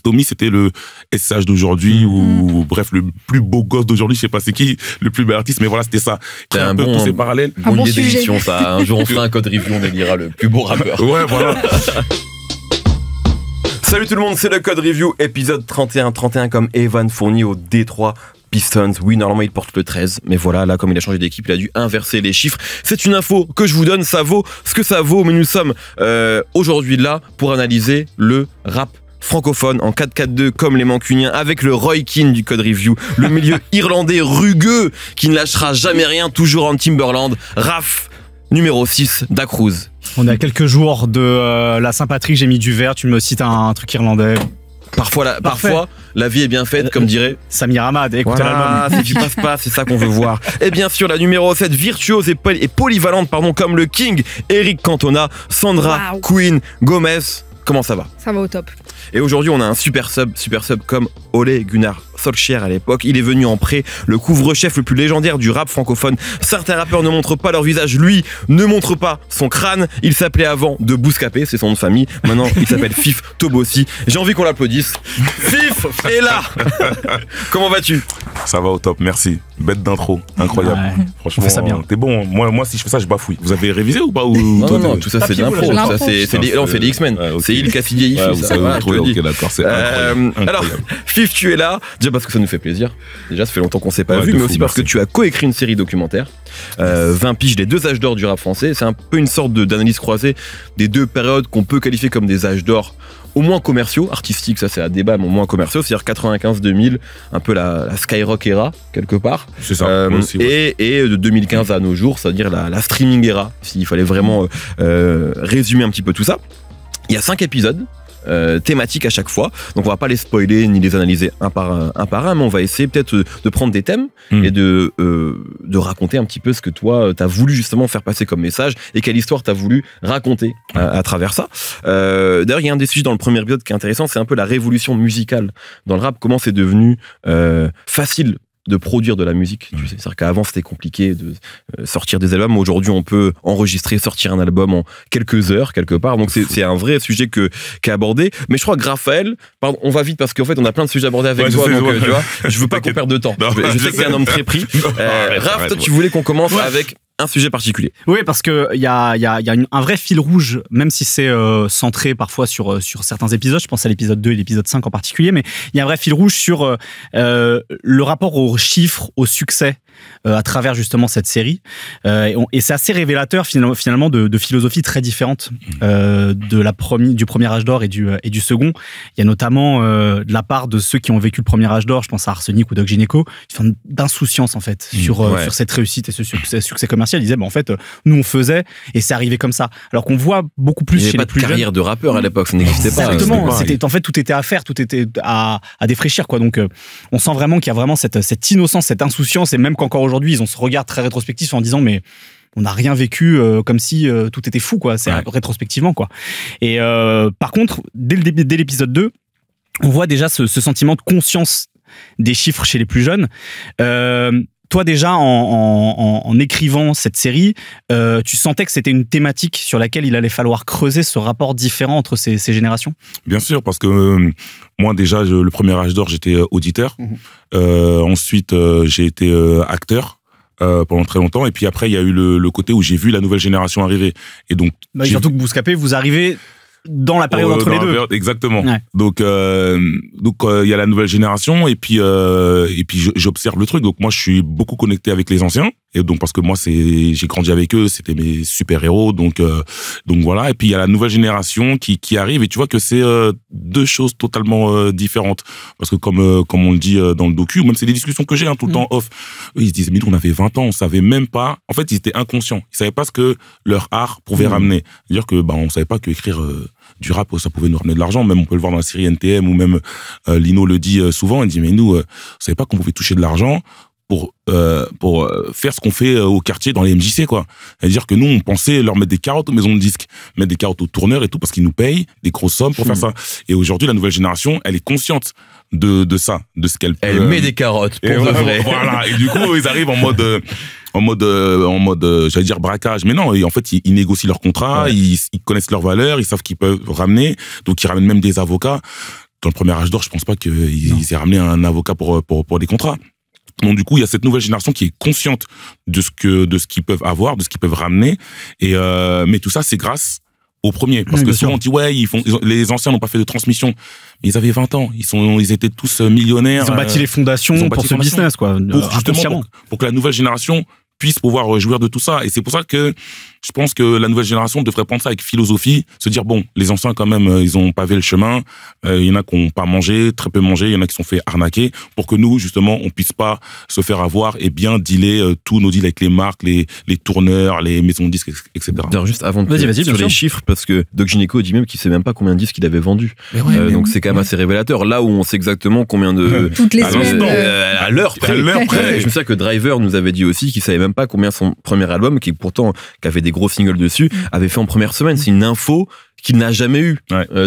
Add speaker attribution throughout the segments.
Speaker 1: Tommy, c'était le SH d'aujourd'hui ou bref, le plus beau gosse d'aujourd'hui, je sais pas c'est qui, le plus bel artiste, mais voilà, c'était ça.
Speaker 2: C'est un
Speaker 1: peu
Speaker 2: bon,
Speaker 1: tous ces parallèles.
Speaker 2: Bon idée d'émission, ça. Un jour, on fera un code review, on élira le plus beau rappeur.
Speaker 1: Ouais, voilà.
Speaker 2: Salut tout le monde, c'est le Code Review, épisode 31. 31 comme Evan Fournier au Détroit Pistons. Oui, normalement il porte le 13, mais voilà, là comme il a changé d'équipe, il a dû inverser les chiffres. C'est une info que je vous donne, ça vaut ce que ça vaut, mais nous sommes aujourd'hui là pour analyser le rap francophone en 4-4-2 comme les Mancuniens avec le Roy Keane du Code Review, le milieu irlandais rugueux qui ne lâchera jamais rien, toujours en Timberland, Raph numéro 6 d'Acruz.
Speaker 3: On est à quelques jours de la Saint-Patrick, j'ai mis du vert, tu me cites un truc irlandais.
Speaker 2: Parfois la vie est bien faite, comme dirait
Speaker 3: Samir Hamad, écoutez
Speaker 2: voilà,
Speaker 3: l'album.
Speaker 2: si tu passes pas, c'est ça qu'on veut voir. Et bien sûr, la numéro 7, virtuose et polyvalente, comme le King, Eric Cantona, Sandra, Queen, Gomez. Comment ça va?
Speaker 4: Ça va au top.
Speaker 2: Et aujourd'hui, on a un super sub comme Ole Gunnar Solskjaer à l'époque. Il est venu en prêt, le couvre-chef le plus légendaire du rap francophone. Certains rappeurs ne montrent pas leur visage, lui ne montre pas son crâne. Il s'appelait avant de Bouscapé, c'est son nom de famille. Maintenant, il s'appelle Fif Tobossi. J'ai envie qu'on l'applaudisse. Fif est là. Comment vas-tu?
Speaker 1: Ça va au top, merci. Bête d'intro, incroyable.
Speaker 3: Ouais,
Speaker 1: franchement,
Speaker 3: on fait ça bien.
Speaker 1: T'es bon. Moi, si je fais ça, je bafouille. Vous avez révisé ou pas ou
Speaker 2: Non, tout ça c'est de l'impro.
Speaker 4: là,
Speaker 2: C'est les X-Men.
Speaker 1: Ouais, okay.
Speaker 2: C'est Il Cassidy.
Speaker 1: Ouais, vous savez vous trouver, ok, d'accord, c'est incroyable.
Speaker 2: Alors, Fif, tu es là, déjà parce que ça nous fait plaisir. Déjà, ça fait longtemps qu'on s'est pas vu,
Speaker 1: de
Speaker 2: mais
Speaker 1: fou,
Speaker 2: aussi parce que
Speaker 1: merci.
Speaker 2: tu as coécrit une série documentaire, 20 piges des 2 âges d'or du rap français. C'est un peu une sorte d'analyse croisée des 2 périodes qu'on peut qualifier comme des âges d'or, au moins commerciaux, artistiques, ça c'est à débat, mais au moins commerciaux, c'est-à-dire 95-2000, un peu la Skyrock era, quelque part.
Speaker 1: C'est ça, moi aussi, ouais.
Speaker 2: Et de 2015 à nos jours, c'est-à-dire la streaming era, s'il fallait vraiment résumer un petit peu tout ça. Il y a 5 épisodes. Thématiques à chaque fois, donc on va pas les spoiler ni les analyser un par un, mais on va essayer peut-être de prendre des thèmes et de raconter un petit peu ce que toi t'as voulu justement faire passer comme message et quelle histoire t'as voulu raconter à travers ça. D'ailleurs il y a un des sujets dans le premier épisode qui est intéressant, c'est un peu la révolution musicale dans le rap, comment c'est devenu facile de produire de la musique, tu sais. C'est-à-dire qu'avant c'était compliqué de sortir des albums. Aujourd'hui on peut enregistrer, sortir un album en quelques heures quelque part. Donc c'est un vrai sujet qu'à aborder. Mais je crois que Raphaël, pardon, on va vite parce qu'en fait on a plein de sujets à aborder avec toi. Donc tu vois, je veux pas qu'on perde de temps.
Speaker 1: Non,
Speaker 2: je sais que t'es un homme très pris. Raph, toi tu voulais qu'on commence avec un sujet particulier.
Speaker 3: Oui, parce que il y a un vrai fil rouge, même si c'est centré parfois sur certains épisodes. Je pense à l'épisode 2 et l'épisode 5 en particulier, mais il y a un vrai fil rouge sur le rapport aux chiffres, au succès à travers justement cette série. Et c'est assez révélateur finalement de philosophies très différentes du premier âge d'or et du second. Il y a notamment de la part de ceux qui ont vécu le premier âge d'or, je pense à Arsenic ou Doc Gynéco, une forme d'insouciance en fait sur cette réussite et ce succès commercial. Ils disaient en fait nous on faisait et c'est arrivé comme ça. Alors qu'on voit beaucoup plus chez les plus jeunes. Il n'y avait
Speaker 2: pas de carrière de rappeur à l'époque, ça n'existait pas.
Speaker 3: Exactement. En fait tout était à faire, tout était à défraîchir quoi. Donc on sent vraiment qu'il y a vraiment cette innocence, cette insouciance, et même qu'encore aujourd'hui ils ont ce regard très rétrospectif en disant mais on n'a rien vécu comme si tout était fou quoi. C'est rétrospectivement quoi. Et par contre dès l'épisode 2 on voit déjà ce sentiment de conscience des chiffres chez les plus jeunes. Toi déjà en écrivant cette série, tu sentais que c'était une thématique sur laquelle il allait falloir creuser ce rapport différent entre ces générations?
Speaker 1: Bien sûr, parce que moi déjà le premier âge d'or j'étais auditeur, ensuite j'ai été acteur pendant très longtemps, et puis après il y a eu le côté où j'ai vu la nouvelle génération arriver, et donc
Speaker 3: surtout que Bouscapé vous arrivez dans la période entre les deux.
Speaker 1: Exactement. Ouais. Donc il y a la nouvelle génération et puis j'observe le truc. Donc moi je suis beaucoup connecté avec les anciens, et donc parce que moi j'ai grandi avec eux, c'était mes super-héros, donc voilà. Et puis il y a la nouvelle génération qui arrive, et tu vois que c'est 2 choses totalement différentes, parce que comme on le dit dans le docu, ou même c'est des discussions que j'ai tout le temps off. Eux, ils se disent mais nous on avait 20 ans, on savait même pas. En fait, ils étaient inconscients. Ils savaient pas ce que leur art pouvait ramener. C'est-à-dire que on savait pas que écrire du rap, ça pouvait nous ramener de l'argent. Même on peut le voir dans la série NTM, ou même Lino le dit souvent, il dit mais nous on savait pas qu'on pouvait toucher de l'argent pour faire ce qu'on fait au quartier dans les MJC quoi. C'est-à-dire que nous on pensait leur mettre des carottes aux maisons de disques, mettre des carottes aux tourneurs et tout, parce qu'ils nous payent des grosses sommes pour faire ça. Et aujourd'hui la nouvelle génération, elle est consciente de ça, de ce qu'elle peut.
Speaker 2: Elle met des carottes pour de vrai.
Speaker 1: Voilà. Et du coup ils arrivent en mode j'allais dire braquage, mais non, en fait ils négocient leur contrat, ils connaissent leurs valeurs, ils savent qu'ils peuvent ramener, donc ils ramènent même des avocats. dans le premier âge d'or, je pense pas qu'ils aient ramené un avocat pour des contrats. Donc du coup, il y a cette nouvelle génération qui est consciente de ce qu'ils peuvent avoir, de ce qu'ils peuvent ramener. Et mais tout ça, c'est grâce aux premiers. Parce que souvent on dit ouais, les anciens n'ont pas fait de transmission. Mais ils avaient 20 ans. Ils étaient tous millionnaires.
Speaker 3: Ils ont bâti les fondations pour ce business, quoi.
Speaker 1: Pour que la nouvelle génération puisse pouvoir jouir de tout ça. Et c'est pour ça que je pense que la nouvelle génération devrait prendre ça avec philosophie, se dire bon, les anciens quand même, ils ont pavé le chemin. Il y en a qui n'ont pas mangé, très peu mangé. Il y en a qui se sont fait arnaquer. Pour que nous, justement, on puisse pas se faire avoir et bien dealer tous nos deals avec les marques, les tourneurs, les maisons de disques, etc.
Speaker 2: D'ailleurs, juste avant de
Speaker 3: vas-y,
Speaker 2: sur les chiffres, parce que Doc Gynéco dit même qu'il sait même pas combien de disques il avait vendu. Donc c'est quand même assez révélateur. Là où on sait exactement combien de
Speaker 4: toutes les semaines
Speaker 2: à l'heure près. Je me souviens que Driver nous avait dit aussi qu'il savait même pas combien son premier album, qui avait des gros singles dessus, avait fait en première semaine. C'est une info qu'il n'a jamais eue.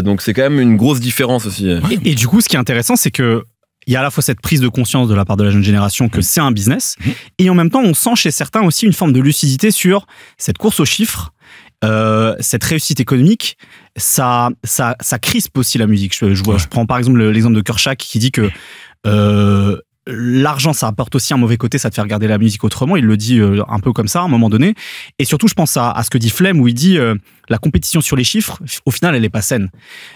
Speaker 2: Donc c'est quand même une grosse différence aussi.
Speaker 3: Et du coup, ce qui est intéressant, c'est que il y a à la fois cette prise de conscience de la part de la jeune génération que c'est un business, et en même temps, on sent chez certains aussi une forme de lucidité sur cette course aux chiffres, cette réussite économique. Ça crispe aussi la musique. Je prends par exemple l'exemple de Kershak qui dit que l'argent, ça apporte aussi un mauvais côté, ça te fait regarder la musique autrement. Il le dit un peu comme ça à un moment donné. Et surtout, je pense à ce que dit Flemme, où il dit la compétition sur les chiffres, au final, elle est pas saine.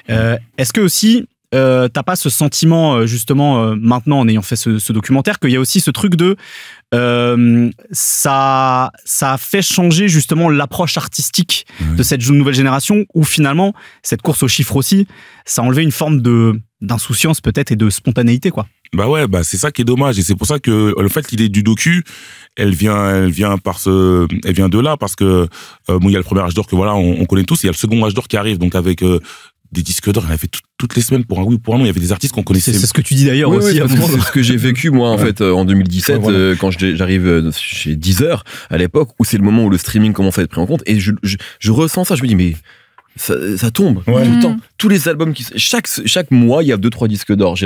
Speaker 3: Est-ce que aussi t'as pas ce sentiment justement maintenant en ayant fait ce documentaire qu'il y a aussi ce truc de ça a fait changer justement l'approche artistique de cette nouvelle génération, où finalement cette course aux chiffres aussi, ça a enlevé une forme d'insouciance peut-être et de spontanéité, quoi.
Speaker 1: Bah ouais, c'est ça qui est dommage, et c'est pour ça que le fait l'idée du docu, elle vient de là, parce que il y a le premier âge d'or que voilà, on connaît tous, et il y a le second âge d'or qui arrive, donc avec des disques d'or, il y en avait toutes les semaines, pour un oui ou pour un non, il y avait des artistes qu'on connaissait.
Speaker 3: C'est ce que tu dis d'ailleurs aussi.
Speaker 2: C'est ce que j'ai vécu moi en fait en 2017 quand j'arrive chez Deezer à l'époque, où c'est le moment où le streaming commence à être pris en compte, et je ressens ça, je me dis mais ça tombe tout le temps. Tous les albums chaque mois, il y a 2-3 disques d'or.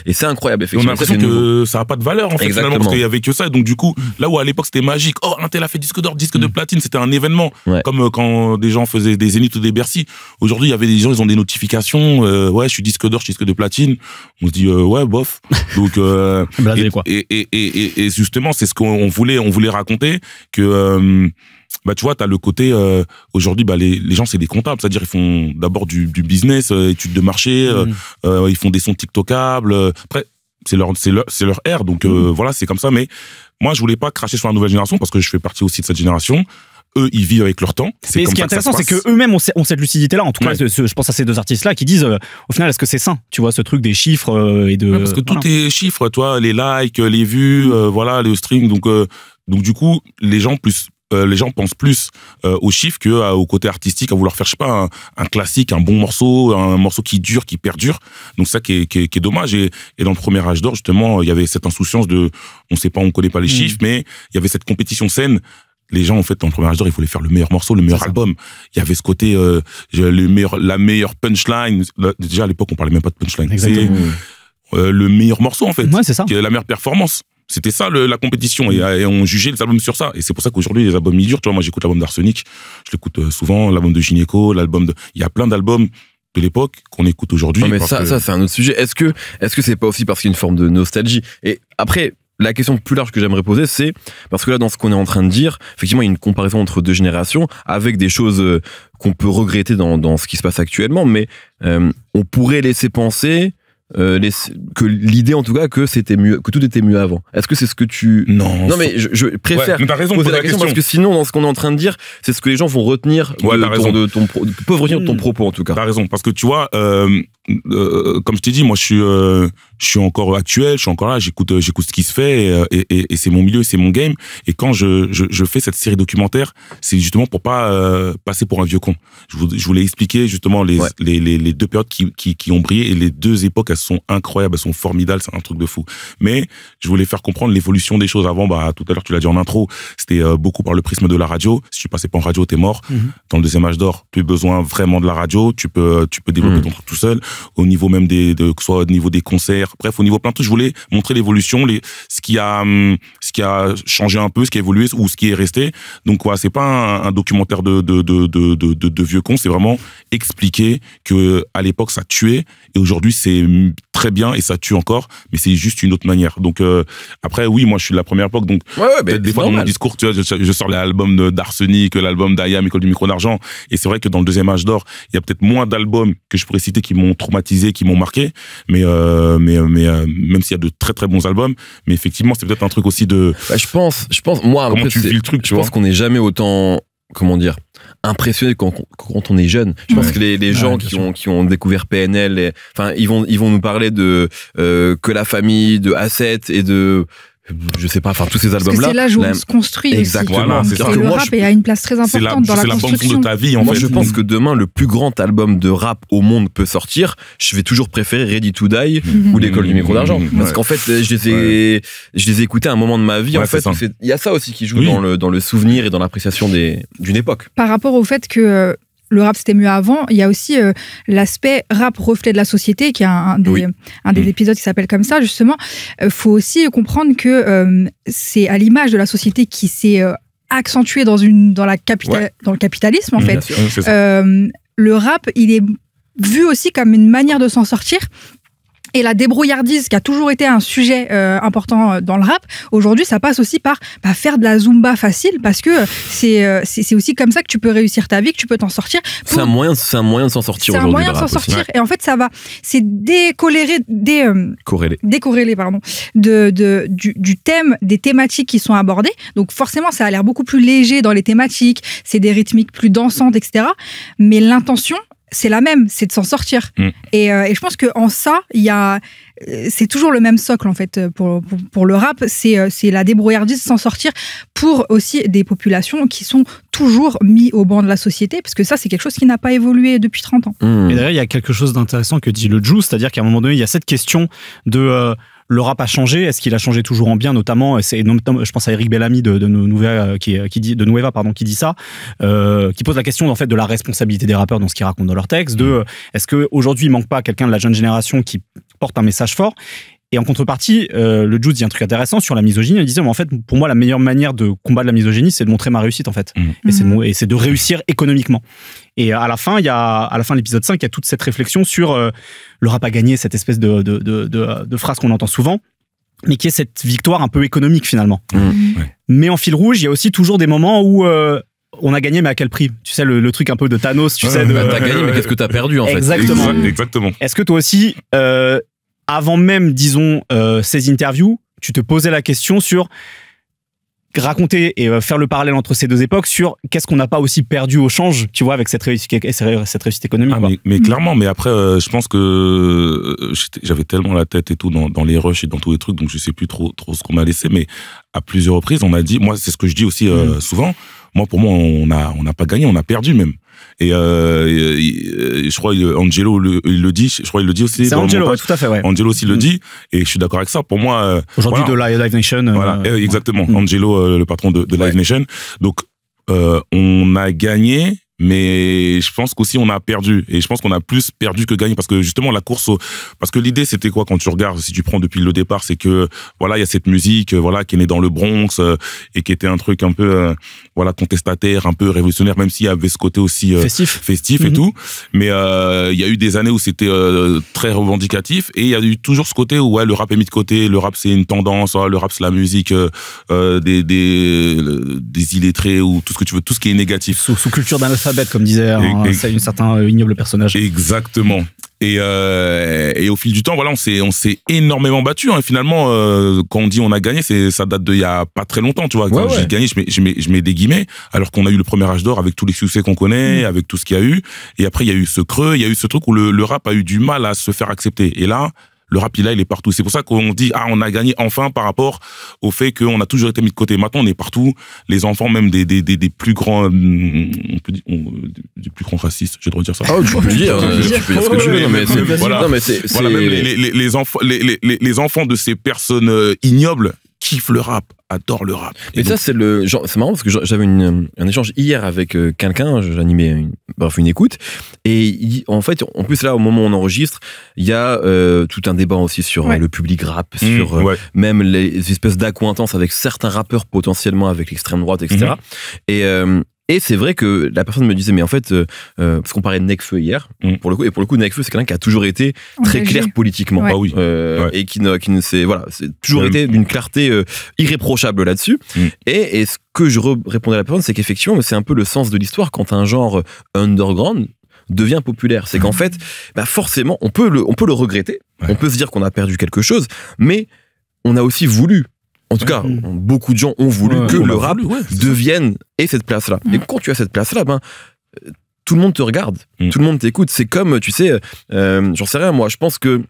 Speaker 2: Et c'est incroyable, effectivement.
Speaker 1: On a l'impression que ça n'a pas de valeur, en fait, finalement, parce qu'il y avait que ça. Et donc, du coup, là où à l'époque c'était magique, un tel a fait disque d'or, disque de platine, c'était un événement. Comme quand des gens faisaient des Zénith ou des Bercy. Aujourd'hui, il y avait des gens, ils ont des notifications, je suis disque d'or, je suis disque de platine. On se dit, bof. Donc, et justement, c'est ce qu'on voulait raconter, que, tu vois, t'as le côté aujourd'hui, les gens c'est des comptables, c'est-à-dire ils font d'abord du business, études de marché, ils font des sons TikTokables. Après, c'est leur ère, donc voilà, c'est comme ça. Mais moi, je voulais pas cracher sur la nouvelle génération parce que je fais partie aussi de cette génération. Eux, ils vivent avec leur temps.
Speaker 3: Mais ce qui est intéressant, c'est que eux-mêmes ont cette lucidité-là. En tout cas, je pense à ces deux artistes-là qui disent, au final, est-ce que c'est sain? Tu vois, ce truc des chiffres et de.
Speaker 1: Parce que tout est chiffres, toi, les likes, les vues, voilà, les streams. Donc du coup, les gens pensent plus aux chiffres qu'au côté artistique, à vouloir faire, je sais pas, un classique, un bon morceau, un morceau qui dure, qui perdure. Donc ça qui est dommage. Et dans le premier âge d'or, justement, il y avait cette insouciance de, on connaît pas les chiffres, mais il y avait cette compétition saine. Les gens, en fait, dans le premier âge d'or, il voulait faire le meilleur morceau, le meilleur album. Il y avait ce côté, la meilleure punchline. Déjà, à l'époque, on parlait même pas de punchline.
Speaker 3: Exactement.
Speaker 1: C'est le meilleur morceau, en fait.
Speaker 3: Ouais, c'est ça.
Speaker 1: La meilleure performance. C'était ça la compétition, et on jugeait les albums sur ça. Et c'est pour ça qu'aujourd'hui les albums ils durent. Tu vois, moi j'écoute l'album d'Arsenic, je l'écoute souvent, l'album de Gynéco, il y a plein d'albums de l'époque qu'on écoute aujourd'hui.
Speaker 2: Mais ça c'est un autre sujet. Est-ce que c'est pas aussi parce qu'il y a une forme de nostalgie? Et après, la question plus large que j'aimerais poser, c'est parce que là, dans ce qu'on est en train de dire, effectivement, il y a une comparaison entre deux générations avec des choses qu'on peut regretter dans ce qui se passe actuellement, mais on pourrait laisser penser que l'idée, en tout cas, que c'était mieux, que tout était mieux avant. Est-ce que c'est ce que tu...
Speaker 1: Non,
Speaker 2: mais je préfère poser la question parce que sinon, dans ce qu'on est en train de dire, c'est ce que les gens vont retenir peuvent retenir de ton propos, en tout cas.
Speaker 1: T'as raison, parce que tu vois, comme je t'ai dit, moi, je suis encore actuel, je suis encore là, j'écoute ce qui se fait, et c'est mon milieu, c'est mon game. Et quand je fais cette série documentaire, c'est justement pour pas passer pour un vieux con. Je voulais expliquer justement les deux périodes qui ont brillé, et les deux époques, elles sont incroyables, elles sont formidables, c'est un truc de fou. Mais je voulais faire comprendre l'évolution des choses. Avant, tout à l'heure, tu l'as dit en intro, c'était beaucoup par le prisme de la radio. Si tu passais pas en radio, t'es mort. Dans le deuxième âge d'or, plus besoin vraiment de la radio. Tu peux développer ton truc tout seul. Au niveau même que ce soit au niveau des concerts, bref, au niveau plein de trucs, je voulais montrer l'évolution, ce qui a changé un peu, ce qui a évolué ou ce qui est resté. Donc, c'est pas un documentaire de vieux cons, c'est vraiment expliquer que à l'époque ça tuait et aujourd'hui c'est très bien et ça tue encore, mais c'est juste une autre manière. Donc après oui, moi je suis de la première époque, donc des fois dans mon discours, tu vois, je sors l'album d'Arsenic, l'album d'Ayam, École du micro d'argent, et c'est vrai que dans le deuxième âge d'or, il y a peut-être moins d'albums que je pourrais citer qui m'ont traumatisé, qui m'ont marqué, mais même s'il y a de très très bons albums, mais effectivement c'est peut-être un truc aussi de.
Speaker 2: Je pense moi
Speaker 1: comment tu vis le truc,
Speaker 2: je pense qu'on n'est jamais autant, comment dire, impressionné quand on est jeune. Je pense que les gens qui ont découvert PNL, ils vont nous parler de que la famille, de A7 et de je sais pas, tous ces albums-là.
Speaker 4: C'est l'âge où on se construit.
Speaker 2: Exactement.
Speaker 4: Aussi. Et le rap a une place très importante dans la construction.
Speaker 1: C'est la bande-son de ta vie,
Speaker 2: Moi, je pense que demain, le plus grand album de rap au monde peut sortir. Je vais toujours préférer Ready to Die ou l'École du micro d'argent. Parce qu'en fait, je les ai écoutés à un moment de ma vie. En fait, il y a ça aussi qui joue dans le souvenir et dans l'appréciation d'une époque.
Speaker 4: Par rapport au fait que le rap c'était mieux avant, il y a aussi l'aspect rap reflet de la société, qui est un des épisodes qui s'appelle comme ça justement. Faut aussi comprendre que c'est à l'image de la société qui s'est accentuée dans le capitalisme en fait.
Speaker 1: Sûr,
Speaker 4: le rap, il est vu aussi comme une manière de s'en sortir. Et la débrouillardise, qui a toujours été un sujet important dans le rap, aujourd'hui, ça passe aussi par faire de la zumba facile, parce que c'est aussi comme ça que tu peux réussir ta vie, que tu peux t'en sortir.
Speaker 2: C'est un moyen de s'en sortir aujourd'hui.
Speaker 4: C'est un moyen de s'en sortir. Et en fait, c'est décorrélé du thème, des thématiques qui sont abordées. Donc forcément, ça a l'air beaucoup plus léger dans les thématiques, c'est des rythmiques plus dansantes, etc. Mais l'intention, c'est la même, c'est de s'en sortir. Et je pense qu'en ça, c'est toujours le même socle en fait pour le rap, c'est la débrouillardise de s'en sortir pour aussi des populations qui sont toujours mis au banc de la société, parce que ça c'est quelque chose qui n'a pas évolué depuis 30 ans.
Speaker 3: Et d'ailleurs il y a quelque chose d'intéressant que dit le Juice, c'est-à-dire qu'à un moment donné il y a cette question de le rap a changé, est-ce qu'il a changé toujours en bien, notamment je pense à Eric Bellamy de Nueva qui dit ça, qui pose la question en fait de la responsabilité des rappeurs dans ce qu'ils racontent dans leurs textes, est-ce que aujourd'hui il manque pas quelqu'un de la jeune génération qui porte un message fort. Et en contrepartie, le Juice dit un truc intéressant sur la misogynie. Il disait, en fait, pour moi, la meilleure manière de combattre la misogynie, c'est de montrer ma réussite, en fait. Et c'est de réussir économiquement. Et à la fin de l'épisode 5, il y a toute cette réflexion sur le rap a gagné, cette espèce de phrase qu'on entend souvent, mais qui est cette victoire un peu économique, finalement. Mais en fil rouge, il y a aussi toujours des moments où on a gagné, mais à quel prix? Tu sais, le truc un peu de Thanos, tu sais.
Speaker 2: T'as gagné, mais qu'est-ce que t'as perdu, en fait?
Speaker 1: Exactement.
Speaker 3: Est-ce que toi aussi, avant même, disons, ces interviews, tu te posais la question sur raconter et faire le parallèle entre ces deux époques sur qu'est-ce qu'on n'a pas aussi perdu au change, tu vois, avec cette réussite économique.
Speaker 1: Mais clairement, mais après, je pense que j'avais tellement la tête et tout dans les rushs et dans tous les trucs, donc je sais plus trop ce qu'on m'a laissé, mais à plusieurs reprises, on m'a dit, moi, c'est ce que je dis aussi souvent, pour moi, on n'a pas gagné, on a perdu même. Et je crois Angelo il le dit, je crois il le dit aussi.
Speaker 3: C'est Angelo, tout à fait, ouais.
Speaker 1: Angelo aussi le dit, et je suis d'accord avec ça. Pour moi,
Speaker 3: aujourd'hui de Live Nation.
Speaker 1: Voilà, exactement. Angelo, le patron de Live Nation. Donc, on a gagné, mais je pense qu'aussi on a perdu, et je pense qu'on a plus perdu que gagné, parce que justement la course parce que l'idée c'était quoi, quand tu regardes, si tu prends depuis le départ, c'est que il y a cette musique qui est née dans le Bronx et qui était un truc un peu contestataire, un peu révolutionnaire, même s'il y avait ce côté aussi festif et tout, mais il y a eu des années où c'était très revendicatif, et il y a eu toujours ce côté où le rap est mis de côté, le rap c'est une tendance, le rap c'est la musique des illettrés, ou tout ce que tu veux, tout ce qui est négatif,
Speaker 3: sous culture d'un alphabet, comme disait un certain ignoble personnage.
Speaker 1: Exactement. Et au fil du temps, on s'est énormément battu. Hein. Finalement, quand on dit on a gagné, ça date d'il y a pas très longtemps, tu vois. Quand j'ai gagné, je mets des guillemets, alors qu'on a eu le premier âge d'or avec tous les succès qu'on connaît, avec tout ce qu'il y a eu. Et après, il y a eu ce creux, il y a eu ce truc où le rap a eu du mal à se faire accepter. Et là, Le rap, il est partout. C'est pour ça qu'on dit, on a gagné enfin par rapport au fait qu'on a toujours été mis de côté. Maintenant, on est partout. Les enfants, même des plus grands, on peut dire, des plus grands racistes, j'ai le droit de dire ça.
Speaker 2: Tu peux le dire. Tu peux dire ce que tu veux. Non, mais c'est,
Speaker 1: voilà, même les enfants de ces personnes ignobles kiffent le rap, adorent le rap.
Speaker 2: Mais ça, c'est marrant parce que j'avais un échange hier avec quelqu'un, j'animais une écoute, et en fait, en plus là, au moment où on enregistre, il y a tout un débat aussi sur le public rap, sur même les espèces d'accointances avec certains rappeurs potentiellement avec l'extrême droite, etc. Et c'est vrai que la personne me disait, mais en fait, parce qu'on parlait de Nekfeu hier, pour le coup, Nekfeu, c'est quelqu'un qui a toujours été très clair politiquement. Et qui ne s'est, c'est toujours été d'une clarté irréprochable là-dessus. Et ce que je répondais à la personne, c'est qu'effectivement, c'est un peu le sens de l'histoire quand un genre underground devient populaire. C'est qu'en fait, forcément, on peut le regretter. On peut se dire qu'on a perdu quelque chose, mais on a aussi voulu. En tout cas, beaucoup de gens ont voulu que le rap devienne ait cette place-là. Et quand tu as cette place-là, tout le monde te regarde, tout le monde t'écoute. C'est comme, tu sais, j'en sais rien, moi, je pense que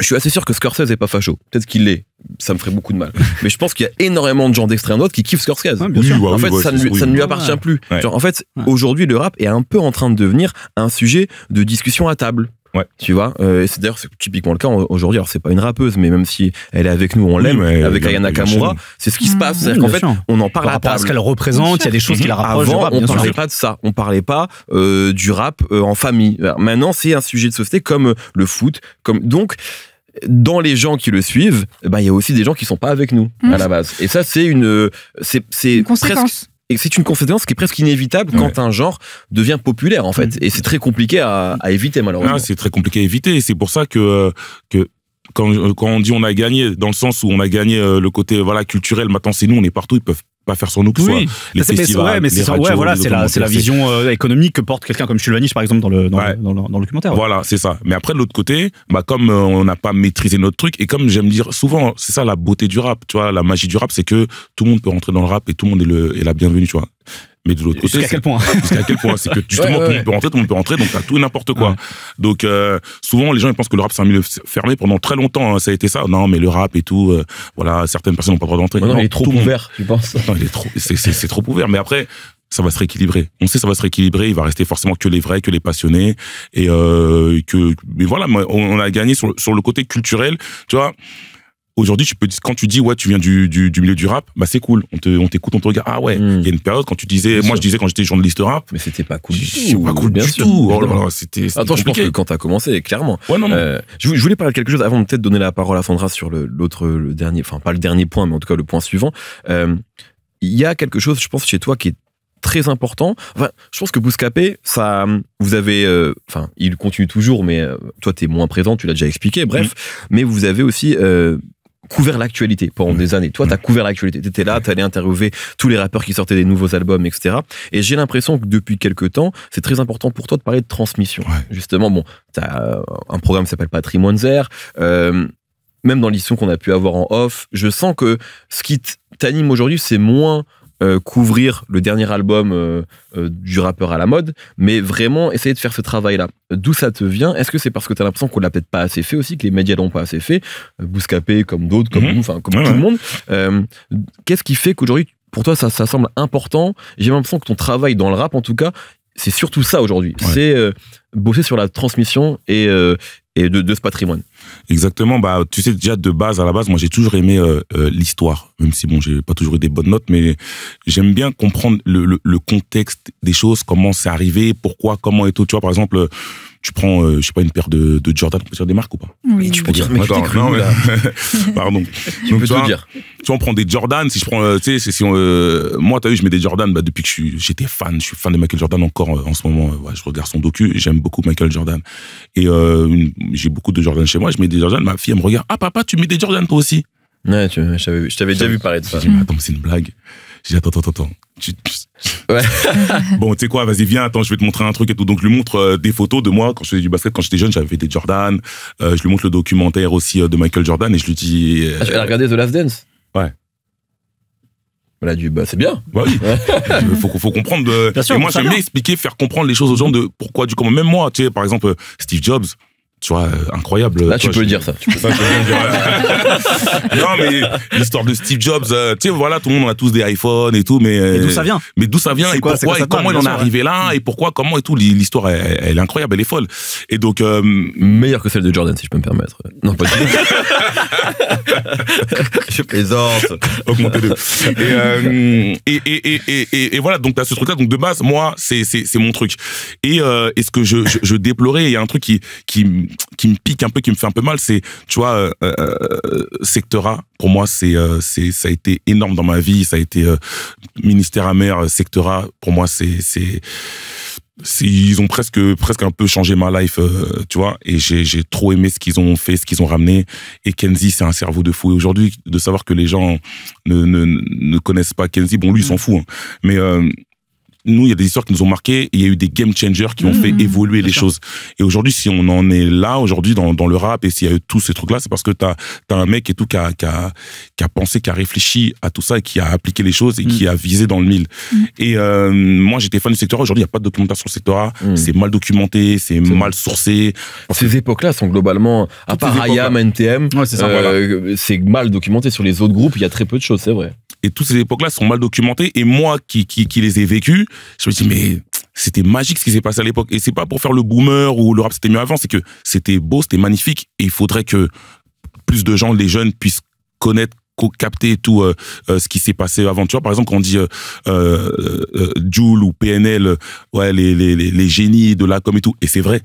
Speaker 2: je suis assez sûr que Scorsese est pas facho. Peut-être qu'il l'est. Ça me ferait beaucoup de mal. Mais je pense qu'il y a énormément de gens d'extrême droite qui kiffent Scorsese. En fait, ça ne lui appartient plus. Genre, en fait, aujourd'hui, le rap est un peu en train de devenir un sujet de discussion à table. Tu vois, et c'est d'ailleurs typiquement le cas aujourd'hui. Alors c'est pas une rappeuse, mais même si elle est avec nous, on l'aime, avec Aya Nakamura, c'est ce qui se passe. C'est-à-dire qu'en fait, on en parle à table.
Speaker 3: Parce qu'elle représente, il y a des choses qui la rapprochent.
Speaker 2: Avant, on parlait pas de ça. On parlait pas du rap en famille. Maintenant, c'est un sujet de société comme le foot, donc. Dans les gens qui le suivent, il y a aussi des gens qui sont pas avec nous à la base. Et ça, c'est une
Speaker 4: conséquence.
Speaker 2: Presque. Et c'est une conséquence qui est presque inévitable quand un genre devient populaire, en fait. Et c'est très compliqué à éviter, malheureusement.
Speaker 1: C'est très compliqué à éviter. Et c'est pour ça que quand on dit on a gagné, dans le sens où on a gagné le côté culturel, maintenant c'est nous, on est partout, ils peuvent pas faire sans nous, que ce soit les festivals, les radios,
Speaker 3: c'est la vision économique que porte quelqu'un comme Chulvanich, par exemple, dans le documentaire.
Speaker 1: Voilà, c'est ça. Mais après, de l'autre côté, comme on n'a pas maîtrisé notre truc, et comme j'aime dire souvent, c'est ça la beauté du rap, tu vois, la magie du rap, c'est que tout le monde peut rentrer dans le rap et tout le monde est la bienvenue, tu vois. Mais de l'autre côté,
Speaker 3: jusqu'à quel point
Speaker 1: c'est que justement tout le monde peut rentrer, donc t'as tout et n'importe quoi. Donc souvent les gens ils pensent que le rap c'est un milieu fermé. Pendant très longtemps ça a été ça. Non, mais le rap et tout, certaines personnes n'ont pas le droit d'entrer.
Speaker 2: Non, il est trop ouvert, tu penses?
Speaker 1: Non, c'est trop ouvert. Mais après ça va se rééquilibrer. On sait ça va se rééquilibrer. Il va rester forcément que les vrais, que les passionnés, mais voilà, on a gagné sur le côté culturel, tu vois. Aujourd'hui, quand tu dis tu viens du milieu du rap, c'est cool. On t'écoute, on te regarde. Il y a une période quand tu disais, je disais quand j'étais journaliste rap,
Speaker 2: mais c'était pas cool.
Speaker 1: C'est pas cool du tout. C'était
Speaker 2: Attends, je pense que quand t'as commencé, clairement. Je voulais parler de quelque chose avant de peut-être donner la parole à Sandra sur le dernier, enfin pas le dernier point, mais en tout cas le point suivant. Il y a quelque chose, je pense, chez toi qui est très important. Enfin, je pense que Bouscapé, ça, vous avez, il continue toujours, mais toi t'es moins présent, tu l'as déjà expliqué. Bref, mais vous avez aussi couvert l'actualité pendant des années. Toi, t'as couvert l'actualité. T'étais là, t'allais interviewer tous les rappeurs qui sortaient des nouveaux albums, etc. Et j'ai l'impression que depuis quelques temps, c'est très important pour toi de parler de transmission. Justement, t'as un programme qui s'appelle Patrimoine Zère. Même dans l'édition qu'on a pu avoir en off, je sens que ce qui t'anime aujourd'hui, c'est moins couvrir le dernier album du rappeur à la mode, mais vraiment essayer de faire ce travail-là. D'où ça te vient? Est-ce que c'est parce que tu as l'impression qu'on l'a peut-être pas assez fait aussi, que les médias l'ont pas assez fait, Bouscapé comme d'autres, comme nous, comme tout le monde. Qu'est-ce qui fait qu'aujourd'hui, pour toi, ça semble important? J'ai l'impression que ton travail dans le rap, en tout cas, c'est surtout ça aujourd'hui. C'est bosser sur la transmission et de ce patrimoine.
Speaker 1: Exactement. Tu sais, déjà de base, à la base, moi j'ai toujours aimé l'histoire, même si j'ai pas toujours eu des bonnes notes, mais j'aime bien comprendre le contexte des choses, comment c'est arrivé, pourquoi, comment et tout. Tu vois, par exemple, tu prends, je sais pas, une paire de Jordan, on peut dire des marques ou pas?
Speaker 4: Oui.
Speaker 2: Tu peux dire, mais
Speaker 1: pardon.
Speaker 2: Tu peux tout dire.
Speaker 1: Tu vois, on prend des Jordan, si je prends, tu sais, moi, t'as vu, je mets des Jordan, depuis que j'étais fan, je suis fan de Michael Jordan encore en ce moment, je regarde son docu, j'aime beaucoup Michael Jordan. Et j'ai beaucoup de Jordan chez moi, je mets des Jordan, ma fille, elle me regarde, papa, tu mets des Jordan toi aussi?
Speaker 2: Ouais, je t'avais déjà vu parler de ça.
Speaker 1: J'ai dit, mais attends, c'est une blague. J'ai dit, attends. Bon, tu sais quoi, vas-y, viens, attends, je vais te montrer un truc et tout. Donc, je lui montre des photos de moi quand je faisais du basket. Quand j'étais jeune, j'avais fait des Jordan. Je lui montre le documentaire aussi de Michael Jordan et je lui dis...
Speaker 2: tu as regardé The Last Dance?
Speaker 1: Ouais.
Speaker 2: Voilà, c'est bien.
Speaker 1: Oui. faut comprendre.
Speaker 3: Bien sûr,
Speaker 1: et moi, j'aime bien expliquer, faire comprendre les choses aux gens de pourquoi, du comment. Même moi, tu sais, par exemple, Steve Jobs, tu vois, incroyable.
Speaker 2: Là, tu peux le dire ça.
Speaker 1: Ça, je peux le dire. Non, mais l'histoire de Steve Jobs, tu sais, voilà, tout le monde, on a tous des iPhones et tout, mais.
Speaker 3: Et d'où ça vient?
Speaker 1: Mais d'où ça vient,
Speaker 3: C'est
Speaker 1: et
Speaker 3: quoi,
Speaker 1: pourquoi,
Speaker 3: c'est
Speaker 1: et comment il en est arrivé là, et pourquoi, comment et tout. L'histoire, elle est incroyable, elle est folle. Et donc,
Speaker 2: meilleure que celle de Jordan, si je peux me permettre. Non, pas du tout. Je plaisante.
Speaker 1: augmenter et voilà, donc t'as ce truc là, donc de base moi c'est mon truc et ce que je déplorais, il y a un truc qui me pique un peu, qui me fait un peu mal, c'est, tu vois, Secteur A pour moi ça a été énorme dans ma vie, ça a été Ministère amer, Secteur A pour moi ils ont presque un peu changé ma life, tu vois, et j'ai trop aimé ce qu'ils ont fait, ce qu'ils ont ramené. Et Kenzie, c'est un cerveau de fou. Et aujourd'hui, de savoir que les gens ne connaissent pas Kenzie, bon, lui, il s'en fout, hein. Mais nous, il y a des histoires qui nous ont marqués, et il y a eu des game changers qui ont fait évoluer les choses. Et aujourd'hui, si on en est là, aujourd'hui, dans le rap, et s'il y a eu tous ces trucs-là, c'est parce que t'as un mec et tout qui a pensé, qui a réfléchi à tout ça, et qui a appliqué les choses, et qui a visé dans le mille. Et moi, j'étais fan du Secteur A. Aujourd'hui, il n'y a pas de documentaire sur le Secteur A. C'est mal documenté, c'est mal sourcé.
Speaker 2: Ces époques-là sont globalement, à part IAM, NTM,
Speaker 3: Ouais, c'est ça,
Speaker 2: c'est mal documenté. Sur les autres groupes, il y a très peu de choses, c'est vrai.
Speaker 1: Et toutes ces époques-là sont mal documentées. Et moi, qui les ai vécues, je me dis, mais c'était magique ce qui s'est passé à l'époque. Et c'est pas pour faire le boomer ou le rap c'était mieux avant, c'est que c'était beau, c'était magnifique. Et il faudrait que plus de gens, les jeunes, puissent connaître, capter tout ce qui s'est passé avant. Tu vois, par exemple, quand on dit Jul ou PNL, ouais, les génies de la com et tout. Et c'est vrai.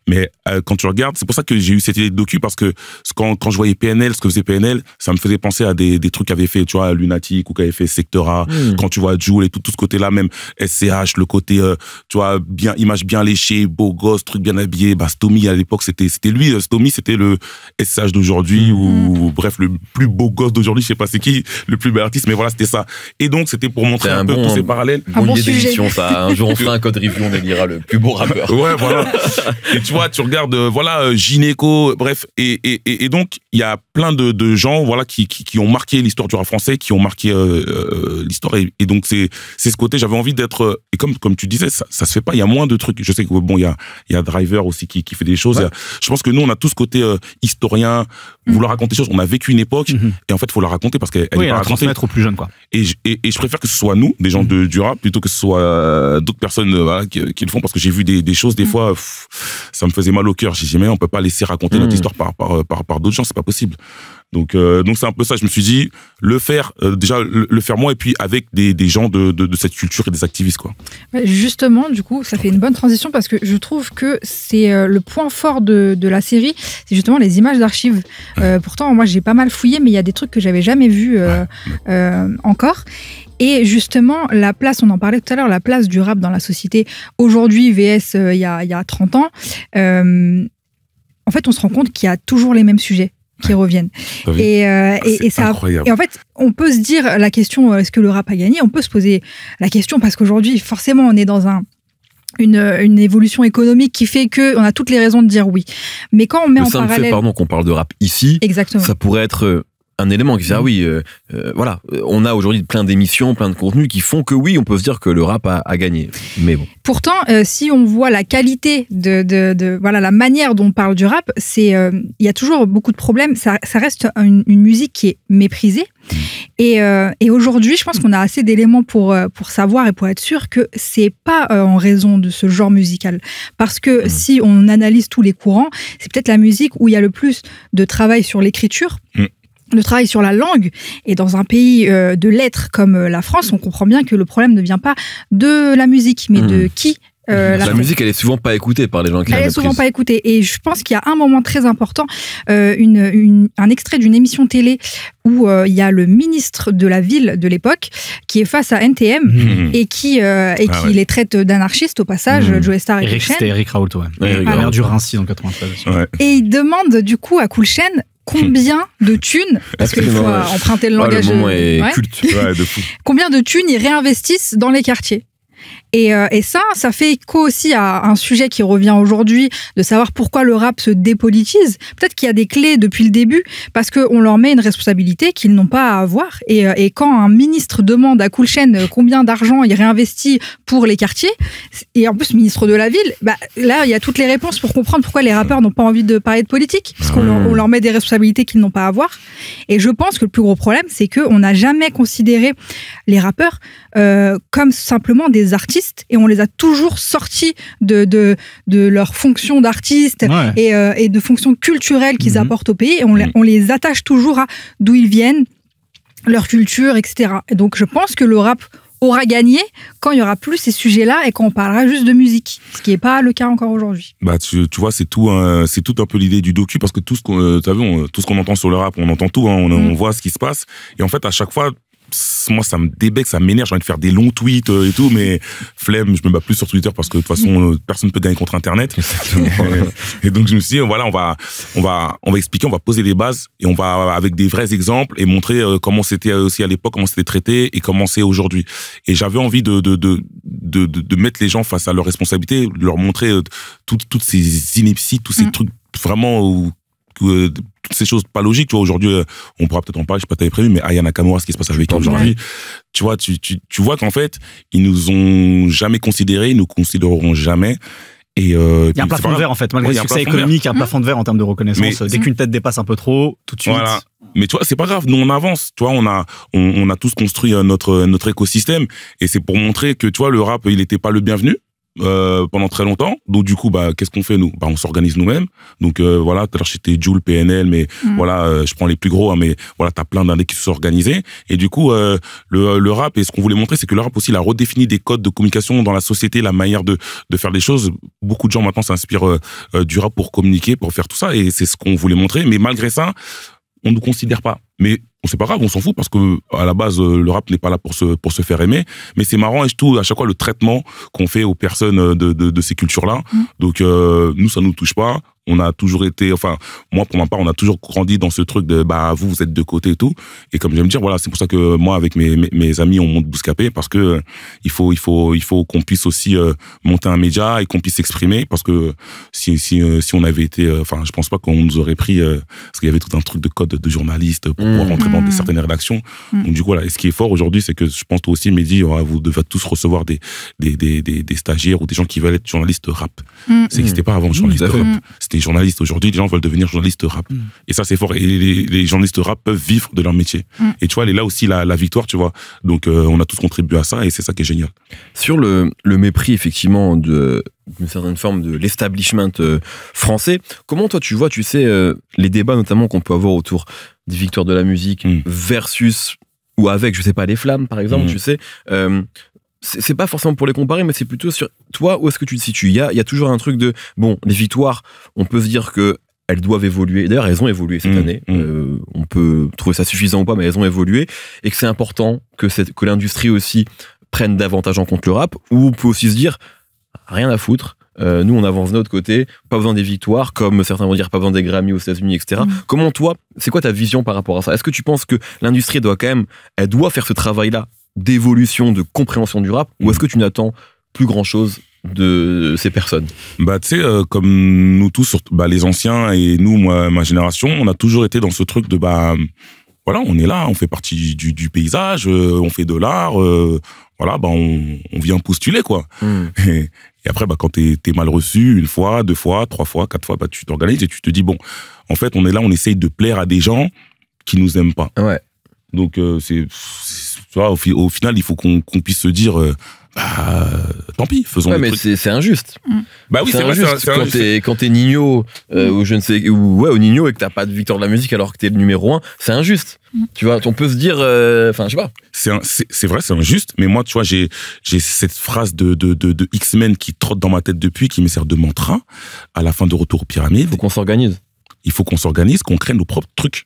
Speaker 1: Mais quand tu regardes, c'est pour ça que j'ai eu cette idée de docu, parce que quand je voyais PNL, ce que faisait PNL, ça me faisait penser à des trucs qu'avait fait, tu vois, Lunatic, ou qu'avait fait Secteur A. Quand tu vois Jul et tout ce côté-là, même SCH, le côté, tu vois, bien, image bien léchée, beau gosse, truc bien habillé. Bah, Stomy, à l'époque, c'était lui. Stomy, c'était le SCH d'aujourd'hui, ou bref, le plus beau gosse d'aujourd'hui, je sais pas c'est qui, le plus bel artiste, mais voilà, c'était ça. Et donc, c'était pour montrer un peu tous ces parallèles.
Speaker 2: Bon idée d'émission, ça. Un jour, on fera un code review, on élira le plus beau rappeur.
Speaker 1: Ouais, voilà. Et tu vois, tu regardes, voilà, Gynéco, bref, et donc il y a plein de gens, voilà, qui ont marqué l'histoire du rap français, qui ont marqué l'histoire, et donc c'est ce côté, j'avais envie d'être, et comme tu disais, ça se fait pas, il y a moins de trucs. Je sais que bon, il y a Driver aussi qui fait des choses. Ouais. Je pense que nous on a tout ce côté historien, vouloir raconter des choses. On a vécu une époque, et en fait faut la raconter parce qu'elle est pas racontée.
Speaker 3: Transmettre aux plus jeunes, quoi.
Speaker 1: Et je préfère que ce soit nous, des gens du rap, plutôt que ce soit d'autres personnes voilà, qui le font, parce que j'ai vu des choses des fois, ça me faisait mal au cœur. J'ai dit mais on peut pas laisser raconter notre histoire par d'autres gens, c'est pas possible. Donc c'est un peu ça. Je me suis dit déjà le faire moi, et puis avec des gens de cette culture et des activistes, quoi.
Speaker 4: Justement, du coup, ça fait une bonne transition, parce que je trouve que c'est le point fort de la série, c'est justement les images d'archives. Pourtant, moi, j'ai pas mal fouillé, mais il y a des trucs que j'avais jamais vus encore. Et justement, la place, on en parlait tout à l'heure, la place du rap dans la société aujourd'hui, VS il y a 30 ans, en fait, on se rend compte qu'il y a toujours les mêmes sujets qui reviennent. Et ça,
Speaker 1: incroyable.
Speaker 4: Et en fait, on peut se dire la question, est-ce que le rap a gagné? On peut se poser la question, parce qu'aujourd'hui, forcément, on est dans une évolution économique qui fait qu'on a toutes les raisons de dire oui. Mais quand on met en parallèle...
Speaker 2: Ça me fait, qu'on parle de rap ici.
Speaker 4: Exactement.
Speaker 2: Ça pourrait être un élément qui dit, voilà, on a aujourd'hui plein d'émissions, plein de contenus qui font que oui, on peut se dire que le rap a gagné. Mais bon.
Speaker 4: Pourtant, si on voit la qualité voilà, la manière dont on parle du rap, il y a toujours beaucoup de problèmes. Ça reste une musique qui est méprisée. Et aujourd'hui, je pense qu'on a assez d'éléments pour savoir et pour être sûr que c'est pas en raison de ce genre musical. Parce que si on analyse tous les courants, c'est peut-être la musique où il y a le plus de travail sur l'écriture. Le travail sur la langue. Et dans un pays de lettres comme la France, on comprend bien que le problème ne vient pas de la musique, mais de qui
Speaker 2: la musique, elle est souvent pas écoutée par les gens qui la méprisent.
Speaker 4: Elle est souvent pas écoutée. Et je pense qu'il y a un moment très important, un extrait d'une émission télé où il y a le ministre de la ville de l'époque qui est face à NTM et qui les traite d'anarchistes au passage, Joe Star et
Speaker 3: C'était Eric Raoult, ouais. Maire du Rincy en 93.
Speaker 1: Ouais.
Speaker 4: Et il demande du coup à Cool Chain combien de thunes, parce qu'il faut emprunter le langage.
Speaker 2: Le moment est culte.
Speaker 1: Ouais, de fou.
Speaker 4: Combien de thunes ils réinvestissent dans les quartiers. Et ça fait écho aussi à un sujet qui revient aujourd'hui, de savoir pourquoi le rap se dépolitise. Peut-être qu'il y a des clés depuis le début, parce qu'on leur met une responsabilité qu'ils n'ont pas à avoir. Et quand un ministre demande à Cool Chain combien d'argent il réinvestit pour les quartiers, et en plus ministre de la ville, bah, là il y a toutes les réponses pour comprendre pourquoi les rappeurs n'ont pas envie de parler de politique, parce qu'on leur met des responsabilités qu'ils n'ont pas à avoir. Et je pense que le plus gros problème, c'est qu'on n'a jamais considéré les rappeurs comme simplement des artistes, et on les a toujours sortis de leur fonction d'artiste et de fonction culturelle qu'ils apportent au pays, et on les attache toujours à d'où ils viennent, leur culture, etc. Et donc je pense que le rap aura gagné quand il y aura plus ces sujets-là et quand on parlera juste de musique, ce qui n'est pas le cas encore aujourd'hui.
Speaker 1: Bah tu vois, c'est tout un peu l'idée du docu, parce que tout ce qu'on entend sur le rap, on entend tout, hein, on voit ce qui se passe, et en fait à chaque fois, moi ça me débecte, ça m'énerve, j'ai envie de faire des longs tweets et tout, mais flemme, je me bats plus sur Twitter parce que de toute façon personne ne peut gagner contre internet. Et donc je me suis dit voilà, on va expliquer, on va poser les bases, et on va avec des vrais exemples et montrer comment c'était aussi à l'époque, comment c'était traité et comment c'est aujourd'hui. Et j'avais envie de mettre les gens face à leurs responsabilités, de leur montrer toutes ces inepties, tous ces trucs vraiment toutes ces choses pas logiques. Tu vois, aujourd'hui, on pourra peut-être en parler, je sais pas, t'avais prévu, mais Aya Nakamura, ce qui se passe avec elle aujourd'hui, tu vois, tu vois qu'en fait, ils nous ont jamais considérés, ils nous considéreront jamais. Et
Speaker 3: il y a un plafond de verre, en fait, malgré le succès économique, il y a un plafond de verre en termes de reconnaissance. Dès qu'une tête dépasse un peu trop, tout de suite.
Speaker 1: Voilà. Mais tu vois, c'est pas grave, nous on avance, tu vois, on a tous construit notre écosystème, et c'est pour montrer que, tu vois, le rap, il était pas le bienvenu pendant très longtemps. Donc du coup, bah qu'est-ce qu'on fait nous? Bah on s'organise nous-mêmes. Donc voilà, tout à l'heure c'était Jul, PNL, mais voilà, je prends les plus gros, hein, mais voilà, t'as plein d'indés qui se sont organisés. Et du coup, le rap, et ce qu'on voulait montrer, c'est que le rap aussi, il a redéfini des codes de communication dans la société, la manière de faire les choses. Beaucoup de gens maintenant s'inspirent du rap pour communiquer, pour faire tout ça, et c'est ce qu'on voulait montrer. Mais malgré ça, on nous considère pas. Mais c'est pas grave, on s'en fout, parce que à la base le rap n'est pas là pour se faire aimer, mais c'est marrant, et surtout à chaque fois le traitement qu'on fait aux personnes de ces cultures-là. Donc nous, ça nous touche pas. On a toujours été, enfin moi pour ma part, on a toujours grandi dans ce truc de bah vous êtes de côté et tout. Et comme j'aime dire, voilà, c'est pour ça que moi avec mes amis on monte Bouscapé, parce que il faut qu'on puisse aussi monter un média et qu'on puisse s'exprimer, parce que si on avait été, enfin je pense pas qu'on nous aurait pris, parce qu'il y avait tout un truc de code de journaliste pour pouvoir rentrer dans certaines rédactions. Donc du coup voilà, et ce qui est fort aujourd'hui, c'est que je pense toi aussi Mehdi, vous devez tous recevoir des stagiaires ou des gens qui veulent être journalistes rap. Ça n'existait pas avant, journaliste rap. C'était journalistes. Aujourd'hui, les gens veulent devenir journalistes rap. Et ça, c'est fort. Et les journalistes rap peuvent vivre de leur métier. Et tu vois, elle est là aussi la victoire, tu vois. Donc, on a tous contribué à ça, et c'est ça qui est génial.
Speaker 2: Sur le mépris, effectivement, d'une certaine forme de l'establishment français, comment toi tu vois, tu sais, les débats notamment qu'on peut avoir autour des victoires de la musique versus ou avec, je sais pas, les Flammes, par exemple, tu sais, c'est pas forcément pour les comparer, mais c'est plutôt sur toi, où est-ce que tu te situes. Il y a toujours un truc de, bon, les victoires, on peut se dire que elles doivent évoluer. D'ailleurs, elles ont évolué cette année. On peut trouver ça suffisant ou pas, mais elles ont évolué, et que c'est important que l'industrie aussi prenne davantage en compte le rap, ou on peut aussi se dire, rien à foutre. Nous, on avance de notre côté, pas besoin des victoires, comme certains vont dire, pas besoin des Grammy aux États-Unis, etc. Comment toi, c'est quoi ta vision par rapport à ça? Est-ce que tu penses que l'industrie elle doit faire ce travail-là d'évolution, de compréhension du rap, ou est-ce que tu n'attends plus grand-chose de ces personnes?
Speaker 1: Bah tu sais, comme nous tous, les anciens et nous, moi, ma génération, on a toujours été dans ce truc de voilà, on est là, on fait partie du paysage, on fait de l'art, voilà, on vient postuler, quoi. Et après, quand t'es mal reçu, 1 fois, 2 fois, 3 fois, 4 fois, tu t'organises et tu te dis, bon, en fait, on est là, on essaye de plaire à des gens qui nous aiment pas.
Speaker 2: Ouais.
Speaker 1: Donc, au final, il faut qu'on puisse se dire, tant pis, faisons le
Speaker 2: mais
Speaker 1: truc.
Speaker 2: c'est injuste.
Speaker 1: Bah oui, c'est vrai.
Speaker 2: Quand t'es Nino, ou je ne sais, au Nino, et que t'as pas de victoire de la musique alors que t'es le numéro 1, c'est injuste. Tu vois, on peut se dire, enfin, je sais pas.
Speaker 1: C'est vrai, c'est injuste, mais moi, tu vois, j'ai cette phrase de X-Men qui trotte dans ma tête depuis, qui me sert de mantra à la fin de Retour aux Pyramides.
Speaker 2: Faut qu'on s'organise.
Speaker 1: Il faut qu'on s'organise, qu'on crée nos propres trucs.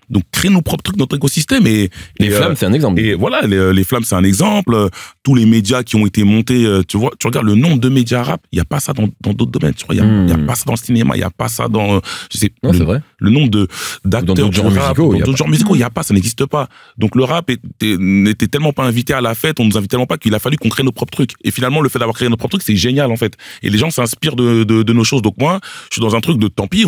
Speaker 1: Donc créer nos propres trucs, notre écosystème. Et
Speaker 2: Les Flammes, c'est un exemple.
Speaker 1: Et voilà, les Flammes, c'est un exemple. Tous les médias qui ont été montés, tu vois, tu regardes le nombre de médias rap, il y a pas ça dans d'autres domaines. Tu vois, il y a pas ça dans le cinéma, il y a pas ça dans, je sais,
Speaker 2: Non, c'est vrai.
Speaker 1: le nombre d'acteurs
Speaker 2: d'autres genres musicaux,
Speaker 1: dans d'autres genres musicaux, il y a pas, ça n'existe pas. Donc le rap n'était tellement pas invité à la fête, on nous invite tellement pas qu'il a fallu qu'on crée nos propres trucs. Et finalement, le fait d'avoir créé nos propres trucs, c'est génial en fait. Et les gens s'inspirent de nos choses. Donc moi, je suis dans un truc de tant pis,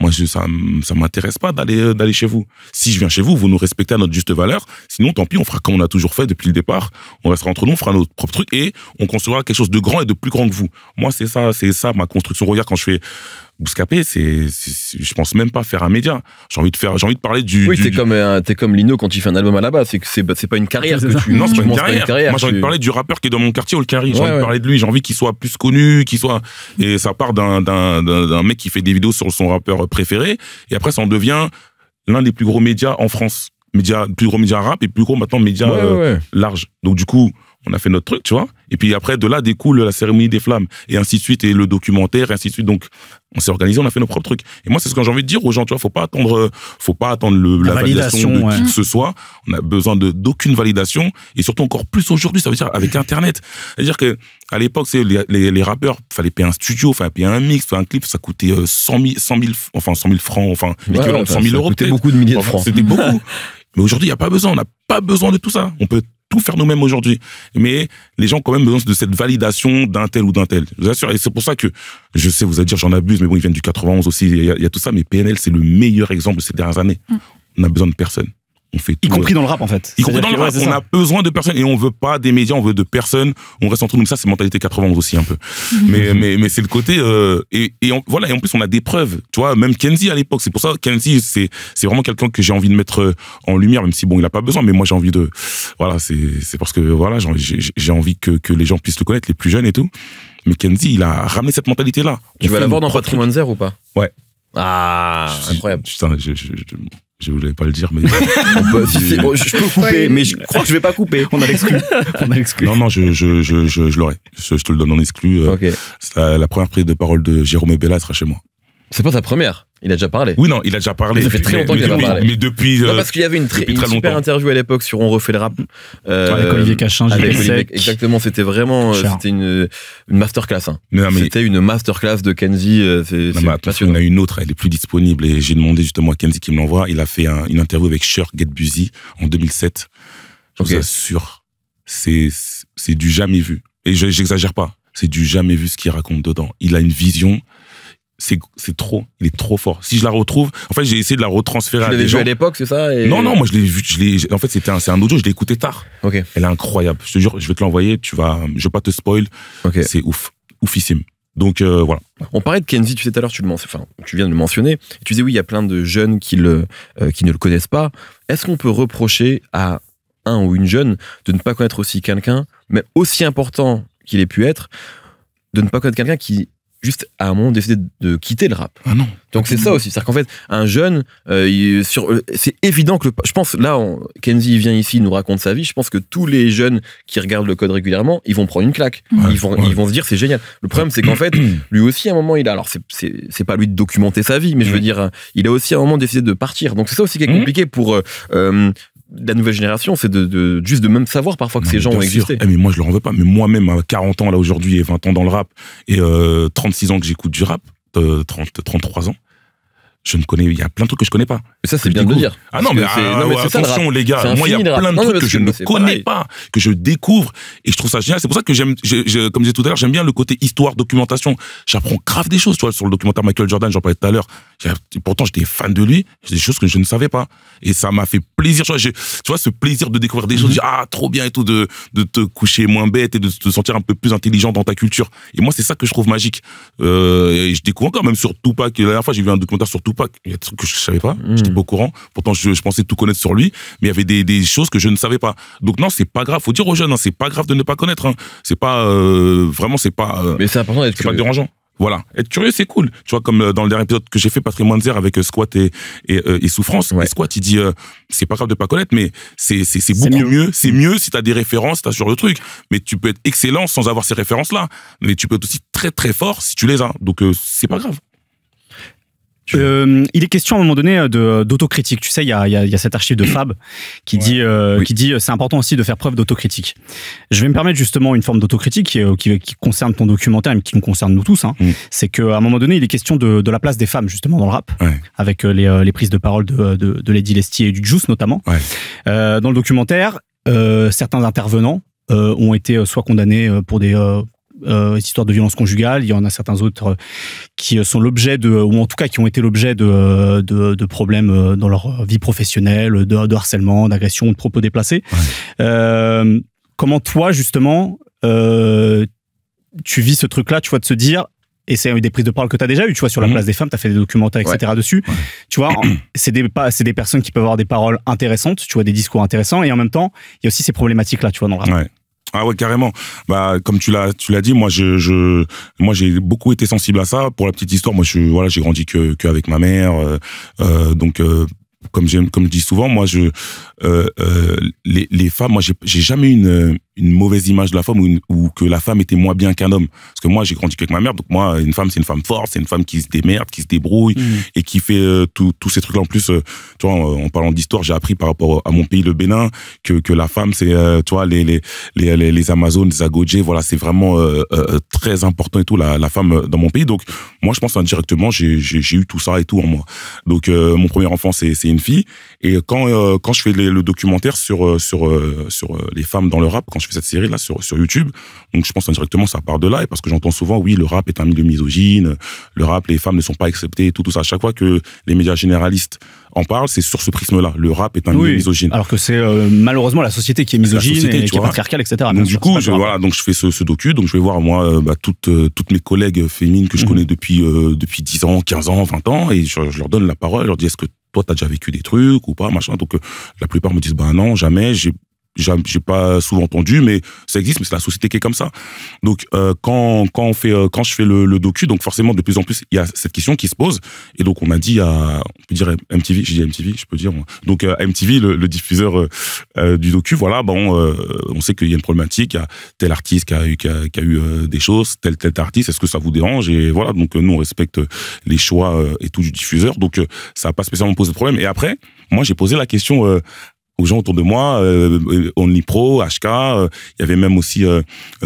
Speaker 1: moi, ça m'intéresse pas d'aller chez vous. Si je viens chez vous, vous nous respectez à notre juste valeur. Sinon, tant pis, on fera comme on a toujours fait depuis le départ. On restera entre nous, on fera notre propre truc et on construira quelque chose de grand et de plus grand que vous. Moi, c'est ça ma construction. Regarde, quand je fais Bouscapé, je pense même pas faire un média. J'ai envie de parler du.
Speaker 2: Oui, t'es comme Lino quand il fait un album à la base. C'est pas une carrière.
Speaker 1: Non, c'est pas une carrière. Moi, j'ai envie de parler du rappeur qui est dans mon quartier, Olkari. J'ai envie de parler de lui. J'ai envie qu'il soit plus connu, et ça part d'un mec qui fait des vidéos sur son rappeur préféré. Et après, ça en devient l'un des plus gros médias en France. Plus gros médias rap et plus gros maintenant médias large. Donc, du coup, on a fait notre truc, tu vois. Et puis après, de là découle la cérémonie des flammes, et ainsi de suite, et le documentaire, et ainsi de suite. Donc, on s'est organisé, on a fait nos propres trucs. Et moi, c'est ce que j'ai envie de dire aux gens, tu vois, faut pas attendre la validation de qui que ce soit. On a besoin d'aucune validation, et surtout encore plus aujourd'hui, ça veut dire avec Internet. C'est-à-dire que, à l'époque, les rappeurs, fallait payer un studio, fallait payer un mix, un clip, ça coûtait 100 000 francs, l'équivalent de 100 000 euros.
Speaker 2: C'était beaucoup de milliers de francs.
Speaker 1: C'était beaucoup. Mais aujourd'hui, il n'y a pas besoin, on n'a pas besoin de tout ça. On peut tout faire nous-mêmes aujourd'hui. Mais les gens ont quand même besoin de cette validation d'un tel ou d'un tel. Je vous assure. Et c'est pour ça que, je sais, vous allez dire, j'en abuse, mais bon, ils viennent du 91 aussi, il y a tout ça. Mais PNL, c'est le meilleur exemple de ces dernières années. On a besoin de personne. On fait tout.
Speaker 3: Y compris dans le rap, en fait.
Speaker 1: Y compris dans le rap. On a besoin de personnes, et on veut pas des médias, on veut de personnes. On reste entre nous. Ça, c'est mentalité 91 aussi, un peu. Mais c'est le côté, voilà. Et en plus, on a des preuves. Tu vois, même Kenzie à l'époque. C'est pour ça, Kenzie, c'est vraiment quelqu'un que j'ai envie de mettre en lumière, même si bon, il a pas besoin, mais moi, j'ai envie de, voilà, c'est parce que, voilà, j'ai envie que les gens puissent le connaître, les plus jeunes et tout. Mais Kenzie, il a ramené cette mentalité-là.
Speaker 2: Tu vas l'avoir dans Patrimoine Zère ou pas?
Speaker 1: Ouais.
Speaker 2: Ah, incroyable.
Speaker 1: Putain, je voulais pas le dire, mais
Speaker 2: je peux couper, mais je crois que je vais pas couper.
Speaker 3: On a l'exclu.
Speaker 1: Non, je l'aurai. Je te le donne en exclu.
Speaker 2: Okay.
Speaker 1: La première prise de parole de Jérôme Bella sera chez moi.
Speaker 2: C'est pas sa première. Il a déjà parlé.
Speaker 1: Oui, non, il a déjà parlé.
Speaker 2: Ça fait très longtemps qu'il a parlé.
Speaker 1: Mais depuis.
Speaker 2: Non, parce qu'il y avait une super interview à l'époque sur On refait le rap.
Speaker 3: Avec Olivier Cachin,
Speaker 2: exactement, c'était vraiment, c'était une masterclass. Hein. C'était une masterclass de Kenzie.
Speaker 1: On a une autre, elle est plus disponible, et j'ai demandé justement à Kenzie qui me l'envoie. Il a fait une interview avec Cher Get Busy en 2007. Je vous assure, c'est du jamais vu. Et j'exagère pas. C'est du jamais vu ce qu'il raconte dedans. Il a une vision. C'est trop, il est trop fort. Si je la retrouve, en fait, j'ai essayé de la retransférer à des gens. Tu l'avais vu
Speaker 2: à l'époque, c'est ça?
Speaker 1: Non, moi je l'ai vu, en fait, c'est un audio, je l'ai écouté tard.
Speaker 2: Ok.
Speaker 1: Elle est incroyable. Je te jure, je vais te l'envoyer, je vais pas te spoil.
Speaker 2: Ok.
Speaker 1: C'est oufissime. Donc, voilà.
Speaker 2: On parlait de Kenzie, tu sais, tout à l'heure, tu viens de le mentionner. Tu disais, oui, il y a plein de jeunes qui ne le connaissent pas. Est-ce qu'on peut reprocher à un ou une jeune de ne pas connaître aussi quelqu'un, mais aussi important qu'il ait pu être, de ne pas connaître quelqu'un qui, juste à un moment, décidé de quitter le rap.
Speaker 1: Ah non.
Speaker 2: Donc c'est ça aussi, c'est-à-dire qu'en fait, un jeune, c'est évident que je pense, là, Kenzie vient ici, il nous raconte sa vie, je pense que tous les jeunes qui regardent le code régulièrement, ils vont prendre une claque.
Speaker 1: Ouais,
Speaker 2: ils vont se dire, c'est génial. Le problème, c'est qu'en fait, lui aussi, à un moment, alors c'est pas lui de documenter sa vie, mais je veux dire, il a aussi à un moment décidé de partir. Donc c'est ça aussi qui est compliqué pour la nouvelle génération, c'est juste de même savoir parfois que ces gens ont existé.
Speaker 1: Mais moi, je leur en veux pas. Mais moi-même, à 40 ans, là, aujourd'hui, et 20 ans dans le rap, et 36 ans que j'écoute du rap, 33 ans, il y a plein de trucs que je connais pas.
Speaker 2: Mais ça, c'est bien de le dire.
Speaker 1: Ah non, mais attention, les gars. Moi, il y a plein de trucs que je ne connais pas, que je découvre, et je trouve ça génial. C'est pour ça que comme je disais tout à l'heure, j'aime bien le côté histoire, documentation. J'apprends grave des choses, tu vois, sur le documentaire Michael Jordan, j'en parlais tout à l'heure. Pourtant, j'étais fan de lui. C'est des choses que je ne savais pas. Et ça m'a fait plaisir. Tu vois, ce plaisir de découvrir des choses, de dire, ah, trop bien et tout, de te coucher moins bête et de te sentir un peu plus intelligent dans ta culture. Et moi, c'est ça que je trouve magique. Et je découvre encore, même sur Tupac. La dernière fois, j'ai vu un documentaire sur Tupac. Il y a des trucs que je savais pas. J'étais pas au courant. Pourtant, je pensais tout connaître sur lui. Mais il y avait des choses que je ne savais pas. Donc non, c'est pas grave. Faut dire aux jeunes, hein, c'est pas grave de ne pas connaître. Hein. C'est pas, vraiment, c'est pas.
Speaker 2: Mais c'est important d'être curieux.
Speaker 1: C'est pas dérangeant. Voilà. Être curieux, c'est cool. Tu vois, comme dans le dernier épisode que j'ai fait, Patrimoine Zère, avec Squat et Souffrance. Ouais. Et Squat, il dit, c'est pas grave de pas connaître, mais c'est beaucoup mieux. C'est mieux si t'as des références, t'as sur le truc. Mais tu peux être excellent sans avoir ces références-là. Mais tu peux être aussi très, très fort si tu les as. Donc, c'est pas grave.
Speaker 3: Il est question à un moment donné d'autocritique. Tu sais, il y a cette archive de Fab qui dit c'est important aussi de faire preuve d'autocritique. Je vais me permettre justement une forme d'autocritique qui concerne ton documentaire et qui nous concerne nous tous. C'est qu'à un moment donné, il est question de la place des femmes justement dans le rap, avec les prises de parole de Lady Lesty et du Juice notamment. Dans le documentaire, certains intervenants ont été soit condamnés pour des histoires de violence conjugale. Il y en a certains autres qui sont l'objet ou en tout cas qui ont été l'objet de problèmes dans leur vie professionnelle, de harcèlement, d'agression, de propos déplacés. Comment toi justement tu vis ce truc-là, tu vois, de se dire, et c'est des prises de parole que tu as déjà eues, tu vois, sur la place des femmes, tu as fait des documentaires, etc. dessus. Tu vois, c'est des personnes qui peuvent avoir des paroles intéressantes, tu vois, des discours intéressants, et en même temps, il y a aussi ces problématiques-là, tu vois, dans le rap.
Speaker 1: Ah ouais, carrément. Bah, comme tu l'as dit, moi, j'ai beaucoup été sensible à ça. Pour la petite histoire, moi, j'ai grandi qu'avec ma mère, donc, comme je dis souvent, moi, les femmes, moi, j'ai jamais eu une mauvaise image de la femme ou que la femme était moins bien qu'un homme. Parce que moi, j'ai grandi avec ma mère, donc moi, une femme, c'est une femme forte, c'est une femme qui se démerde, qui se débrouille et qui fait tous ces trucs-là. En plus, tu vois, en parlant d'histoire, j'ai appris par rapport à mon pays, le Bénin, que la femme, c'est, tu vois, les Amazones, les Agodjé, voilà, c'est vraiment très important et tout, la femme dans mon pays. Donc, moi, je pense indirectement, j'ai eu tout ça et tout en moi. Donc, mon premier enfant, c'est une fille. Et quand je fais le documentaire sur les femmes dans le rap, quand je fais cette série là sur YouTube, donc je pense indirectement ça part de là, et parce que j'entends souvent oui, le rap est un milieu misogyne, le rap, les femmes ne sont pas acceptées, tout ça. À chaque fois que les médias généralistes en parlent, c'est sur ce prisme-là. Le rap est un milieu misogyne.
Speaker 3: Alors que c'est malheureusement la société qui est misogyne et qui est patriarcale, etc.
Speaker 1: Donc du coup, donc je fais ce docu, donc je vais voir moi toutes mes collègues féminines que je connais depuis 10 ans, 15 ans, 20 ans, et je leur donne la parole, je leur dis est-ce que toi t'as déjà vécu des trucs ou pas, machin. Donc la plupart me disent bah non, jamais, j'ai pas souvent entendu, mais ça existe, mais c'est la société qui est comme ça. Donc quand je fais le docu, donc forcément de plus en plus il y a cette question qui se pose, et donc on a dit on peut dire MTV, j'ai dit MTV, je peux dire moi. Donc MTV, le diffuseur du docu, voilà, on sait qu'il y a une problématique, il y a tel artiste qui a eu des choses, tel artiste, est-ce que ça vous dérange? Et voilà, donc nous on respecte les choix et tout du diffuseur, donc ça n'a pas spécialement posé de problème. Et après, moi j'ai posé la question aux gens autour de moi, Only Pro, HK, il y avait même aussi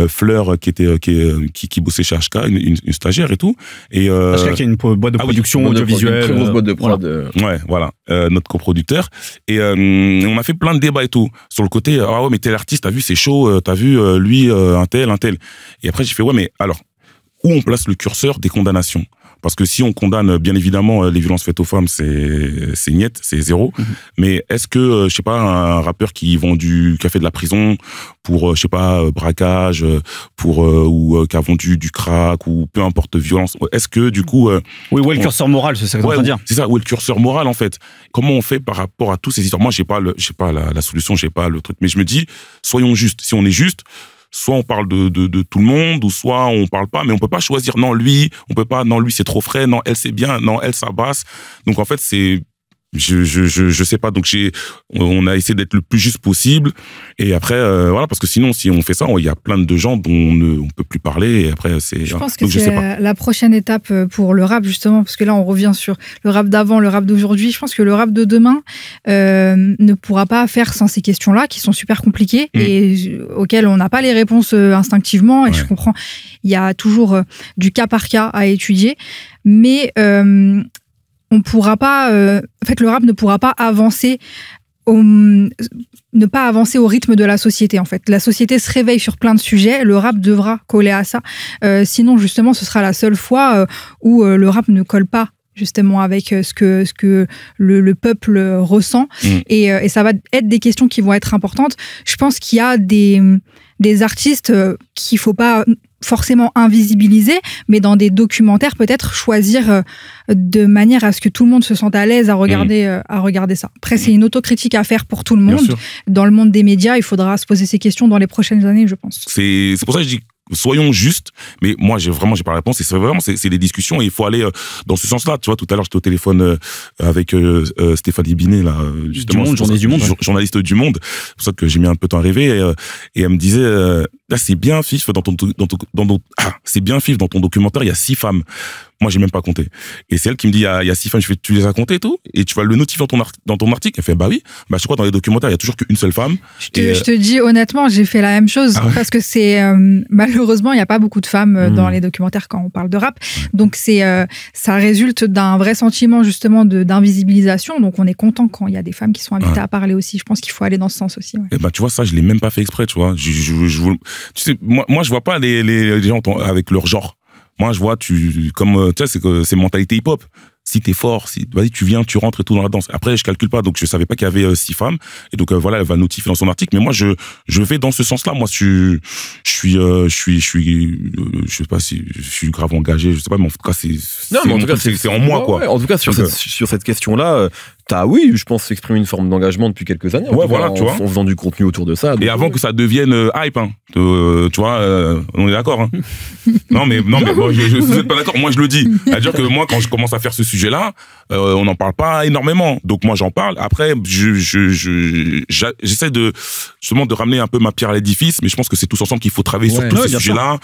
Speaker 1: Fleur qui bossait chez HK, une stagiaire et tout. Et
Speaker 3: HK qui est une boîte de production audiovisuelle,
Speaker 2: une très grosse boîte de prod.
Speaker 1: Ouais, voilà, notre coproducteur. Et on a fait plein de débats et tout sur le côté. Ah ouais, mais tel artiste, t'as vu, c'est chaud. T'as vu lui, un tel. Et après j'ai fait ouais, mais alors où on place le curseur des condamnations? Parce que si on condamne, bien évidemment, les violences faites aux femmes, c'est niet, c'est zéro. Mais est-ce que, je sais pas, un rappeur qui a fait de la prison pour, je sais pas, braquage, ou qui a vendu du crack, ou peu importe, violence, est-ce que, du coup...
Speaker 3: oui, où est le curseur moral, c'est ça que tu veux dire?
Speaker 1: C'est ça, où est le curseur moral, en fait? Comment on fait par rapport à tous ces histoires? Moi, j'ai pas la solution, j'ai pas le truc. Mais je me dis, soyons justes. Si on est juste, soit on parle de tout le monde, ou soit on parle pas, mais on peut pas choisir, non, lui, on peut pas, non, lui, c'est trop frais, non, elle, c'est bien, non, elle, ça basse. Donc, en fait, je sais pas, donc on a essayé d'être le plus juste possible, et après voilà, parce que sinon si on fait ça, il y a plein de gens dont on peut plus parler, et après
Speaker 4: je pense que c'est la prochaine étape pour le rap, justement, parce que là on revient sur le rap d'avant, le rap d'aujourd'hui. Je pense que le rap de demain ne pourra pas faire sans ces questions-là qui sont super compliquées et auxquelles on n'a pas les réponses instinctivement, et je comprends, il y a toujours du cas par cas à étudier, mais on pourra pas, en fait, le rap ne pourra pas avancer ne pas avancer au rythme de la société, en fait. La société se réveille sur plein de sujets, le rap devra coller à ça. Sinon, justement, ce sera la seule fois où le rap ne colle pas justement avec ce que le peuple ressent. Et ça va être des questions qui vont être importantes. Je pense qu'il y a des artistes qu'il faut pas forcément invisibiliser, mais dans des documentaires, peut-être choisir de manière à ce que tout le monde se sente à l'aise à regarder ça. Après, c'est une autocritique à faire pour tout le monde. Dans le monde des médias, il faudra se poser ces questions dans les prochaines années, je pense.
Speaker 1: C'est pour ça que je dis soyons justes, mais moi j'ai pas la réponse, et c'est des discussions, et il faut aller dans ce sens-là. Tu vois, tout à l'heure j'étais au téléphone avec Stéphanie Binet là, justement,
Speaker 3: journaliste du Monde,
Speaker 1: journaliste du Monde. C'est pour ça que j'ai mis un peu de temps à rêver, et elle me disait là, c'est bien, Fif, c'est bien, Fif, dans ton documentaire, il y a 6 femmes. Moi, j'ai même pas compté. Et c'est elle qui me dit, il y a 6 femmes. Je fais, tu les as comptées et tout? Et tu vas le notifier dans ton article? Elle fait, bah oui. Bah, je crois dans les documentaires, il y a toujours qu'une seule femme.
Speaker 4: Je te dis honnêtement, j'ai fait la même chose parce que c'est malheureusement, il n'y a pas beaucoup de femmes dans les documentaires quand on parle de rap. Donc ça résulte d'un vrai sentiment justement d'invisibilisation. Donc on est content quand il y a des femmes qui sont invitées à parler aussi. Je pense qu'il faut aller dans ce sens aussi. Ouais.
Speaker 1: Et bah, tu vois, ça, je l'ai même pas fait exprès, tu vois. Tu sais, moi, je vois pas les gens avec leur genre. Moi, je vois, tu sais, c'est mentalité hip-hop. Si t'es fort, vas-y, tu viens, tu rentres et tout dans la danse. Après, je calcule pas, donc je savais pas qu'il y avait 6 femmes. Et donc, voilà, elle va notifier dans son article. Mais moi, je vais dans ce sens-là. Moi, je sais pas si je suis grave engagé, je sais pas, mais en tout cas, c'est en moi, quoi.
Speaker 2: Ouais, en tout cas, sur cette question-là, oui, je pense, exprimer une forme d'engagement depuis quelques années.
Speaker 1: Ouais, voilà, tu vois.
Speaker 2: En faisant du contenu autour de ça.
Speaker 1: Et avant que ça devienne hype, hein. Tu vois, on est d'accord, hein. Non, mais bon, je suis pas d'accord. Moi, je le dis. C'est-à-dire que moi, quand je commence à faire ce sujet-là, on n'en parle pas énormément. Donc, moi, j'en parle. Après, j'essaie justement de ramener un peu ma pierre à l'édifice, mais je pense que c'est tous ensemble qu'il faut travailler sur tous ces sujets-là.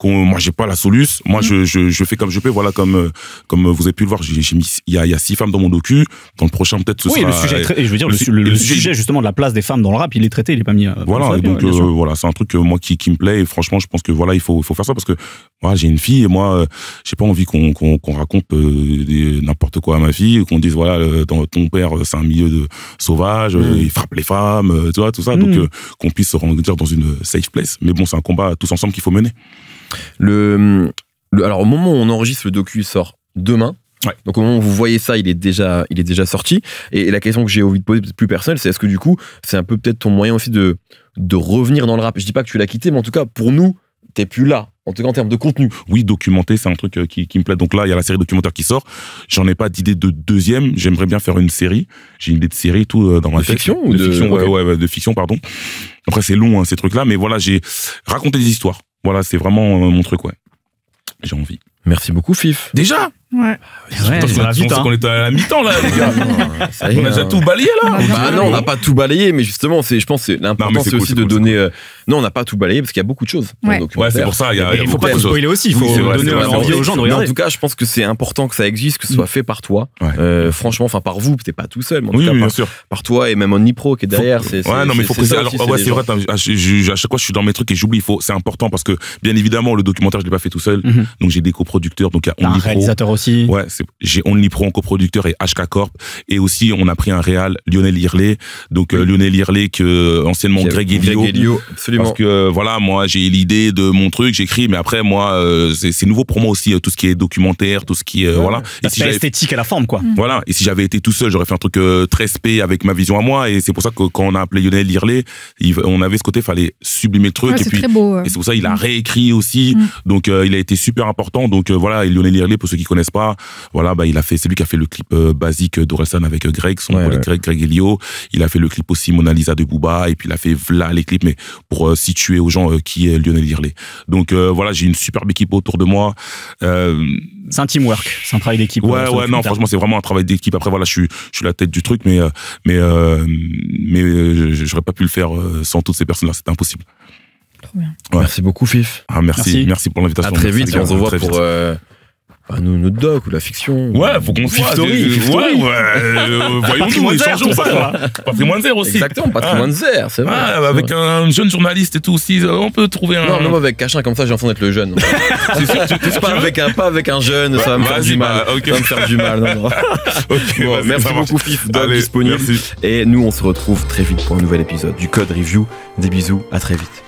Speaker 1: Moi, j'ai pas la solution. Moi, je fais comme je peux. Voilà, comme vous avez pu le voir, j'ai mis, il y a 6 femmes dans mon docu. Dans le prochain, peut-être ce sera.
Speaker 3: Le sujet est je veux dire, le sujet justement de la place des femmes dans le rap, il est traité, il est pas mis.
Speaker 1: Voilà, et donc voilà, c'est un truc moi qui me plaît, et franchement, je pense que voilà, il faut faire ça, parce que moi, j'ai une fille, et moi, j'ai pas envie qu'on raconte n'importe quoi à ma fille, qu'on dise voilà, ton père, c'est un milieu sauvage, il frappe les femmes, tu vois, tout ça, donc qu'on puisse se rendre dans une safe place. Mais bon, c'est un combat tous ensemble qu'il faut mener.
Speaker 2: Alors, au moment où on enregistre, le docu sort demain. Ouais. Donc au moment où vous voyez ça, il est déjà sorti. Et la question que j'ai envie de poser, plus personnelle, c'est est-ce que du coup, c'est un peu peut-être ton moyen aussi de revenir dans le rap. Je dis pas que tu l'as quitté, mais en tout cas, pour nous, t'es plus là. En tout cas, en termes de contenu.
Speaker 1: Oui, documenter, c'est un truc qui me plaît. Donc là, il y a la série documentaire qui sort. J'en ai pas d'idée de deuxième. J'aimerais bien faire une série. J'ai une idée de série, tout dans ma tête.
Speaker 2: Fiction ou
Speaker 1: de fiction, ouais, de fiction, pardon. Après, c'est long, hein, ces trucs-là. Mais voilà, j'ai raconté des histoires. Voilà, c'est vraiment mon truc, ouais. J'ai envie.
Speaker 2: Merci beaucoup, Fif.
Speaker 1: Déjà?
Speaker 4: Ouais.
Speaker 1: On était à la mi-temps, là, les gars. On a déjà tout balayé, là.
Speaker 2: Bah non, on n'a pas tout balayé, mais justement, je pense que l'important, c'est aussi de donner. Non, on n'a pas tout balayé parce qu'il y a beaucoup de choses.
Speaker 4: Ouais,
Speaker 1: c'est pour ça.
Speaker 3: Il faut pas tout spoiler aussi. Il faut donner envie aux gens de regarder.
Speaker 2: En tout cas, je pense que c'est important que ça existe, que ce soit fait par toi. Franchement, enfin, par vous, t'es pas tout seul. Mais en tout cas,
Speaker 1: bien sûr.
Speaker 2: Par toi et même Omnipro qui est derrière.
Speaker 1: Ouais, non, mais il faut préciser. Alors, ouais, c'est vrai, à chaque fois, je suis dans mes trucs et j'oublie. C'est important parce que, bien évidemment, le documentaire, je l'ai pas fait tout seul. Donc, j'ai des coproducteurs. Donc, il y a
Speaker 3: un réalisateur aussi.
Speaker 1: Ouais, j'ai OnlyPro en coproducteur et HK Corp. Et aussi, on a pris un réal, Lionel Irley. Donc, Lionel Irley, anciennement Greg Elio.
Speaker 2: Absolument.
Speaker 1: Parce que, voilà, moi, j'ai l'idée de mon truc, j'écris, mais après, moi, c'est nouveau pour moi aussi, tout ce qui est documentaire, tout ce qui est, voilà.
Speaker 3: Et si esthétique à la forme, quoi.
Speaker 1: Voilà. Et si j'avais été tout seul, j'aurais fait un truc très spé avec ma vision à moi. Et c'est pour ça que quand on a appelé Lionel Irley, on avait ce côté, fallait sublimer le truc.
Speaker 4: Ouais,
Speaker 1: et puis,
Speaker 4: très beau.
Speaker 1: Et c'est pour ça, il a réécrit aussi. Donc, il a été super important. Donc, voilà. Et Lionel Irley, pour ceux qui connaissent pas, voilà, bah, c'est lui qui a fait le clip basique d'Orelsan avec Greg, son collègue Greg Elio. Il a fait le clip aussi Mona Lisa de Booba. Et puis, il a fait là les clips, mais pour situer aux gens qui est Lionel Irley. Donc, voilà, j'ai une superbe équipe autour de moi.
Speaker 3: C'est un teamwork, c'est un travail d'équipe.
Speaker 1: Ouais, non, franchement, c'est vraiment un travail d'équipe. Après, voilà, je suis la tête du truc, mais j'aurais pas pu le faire sans toutes ces personnes-là. C'était impossible.
Speaker 4: Trop bien.
Speaker 1: Ouais.
Speaker 2: Merci beaucoup, Fif.
Speaker 1: Merci pour l'invitation.
Speaker 2: À très vite, on se revoit pour notre doc ou la fiction.
Speaker 1: Ouais, faut qu'on fasse. Voyons-nous, échangeons ça. Patrimoine zéro aussi.
Speaker 2: Exactement, patrimoine zéro, c'est vrai.
Speaker 1: Avec un jeune journaliste et tout aussi, on peut trouver un.
Speaker 2: Non, mais moi avec Cachin comme ça, j'ai l'impression d'être le jeune. Pas avec un jeune, ça va me faire du mal. Ça va me faire du mal. Bon, merci beaucoup, Fif, doc disponible. Et nous, on se retrouve très vite pour un nouvel épisode du Code Review. Des bisous, à très vite.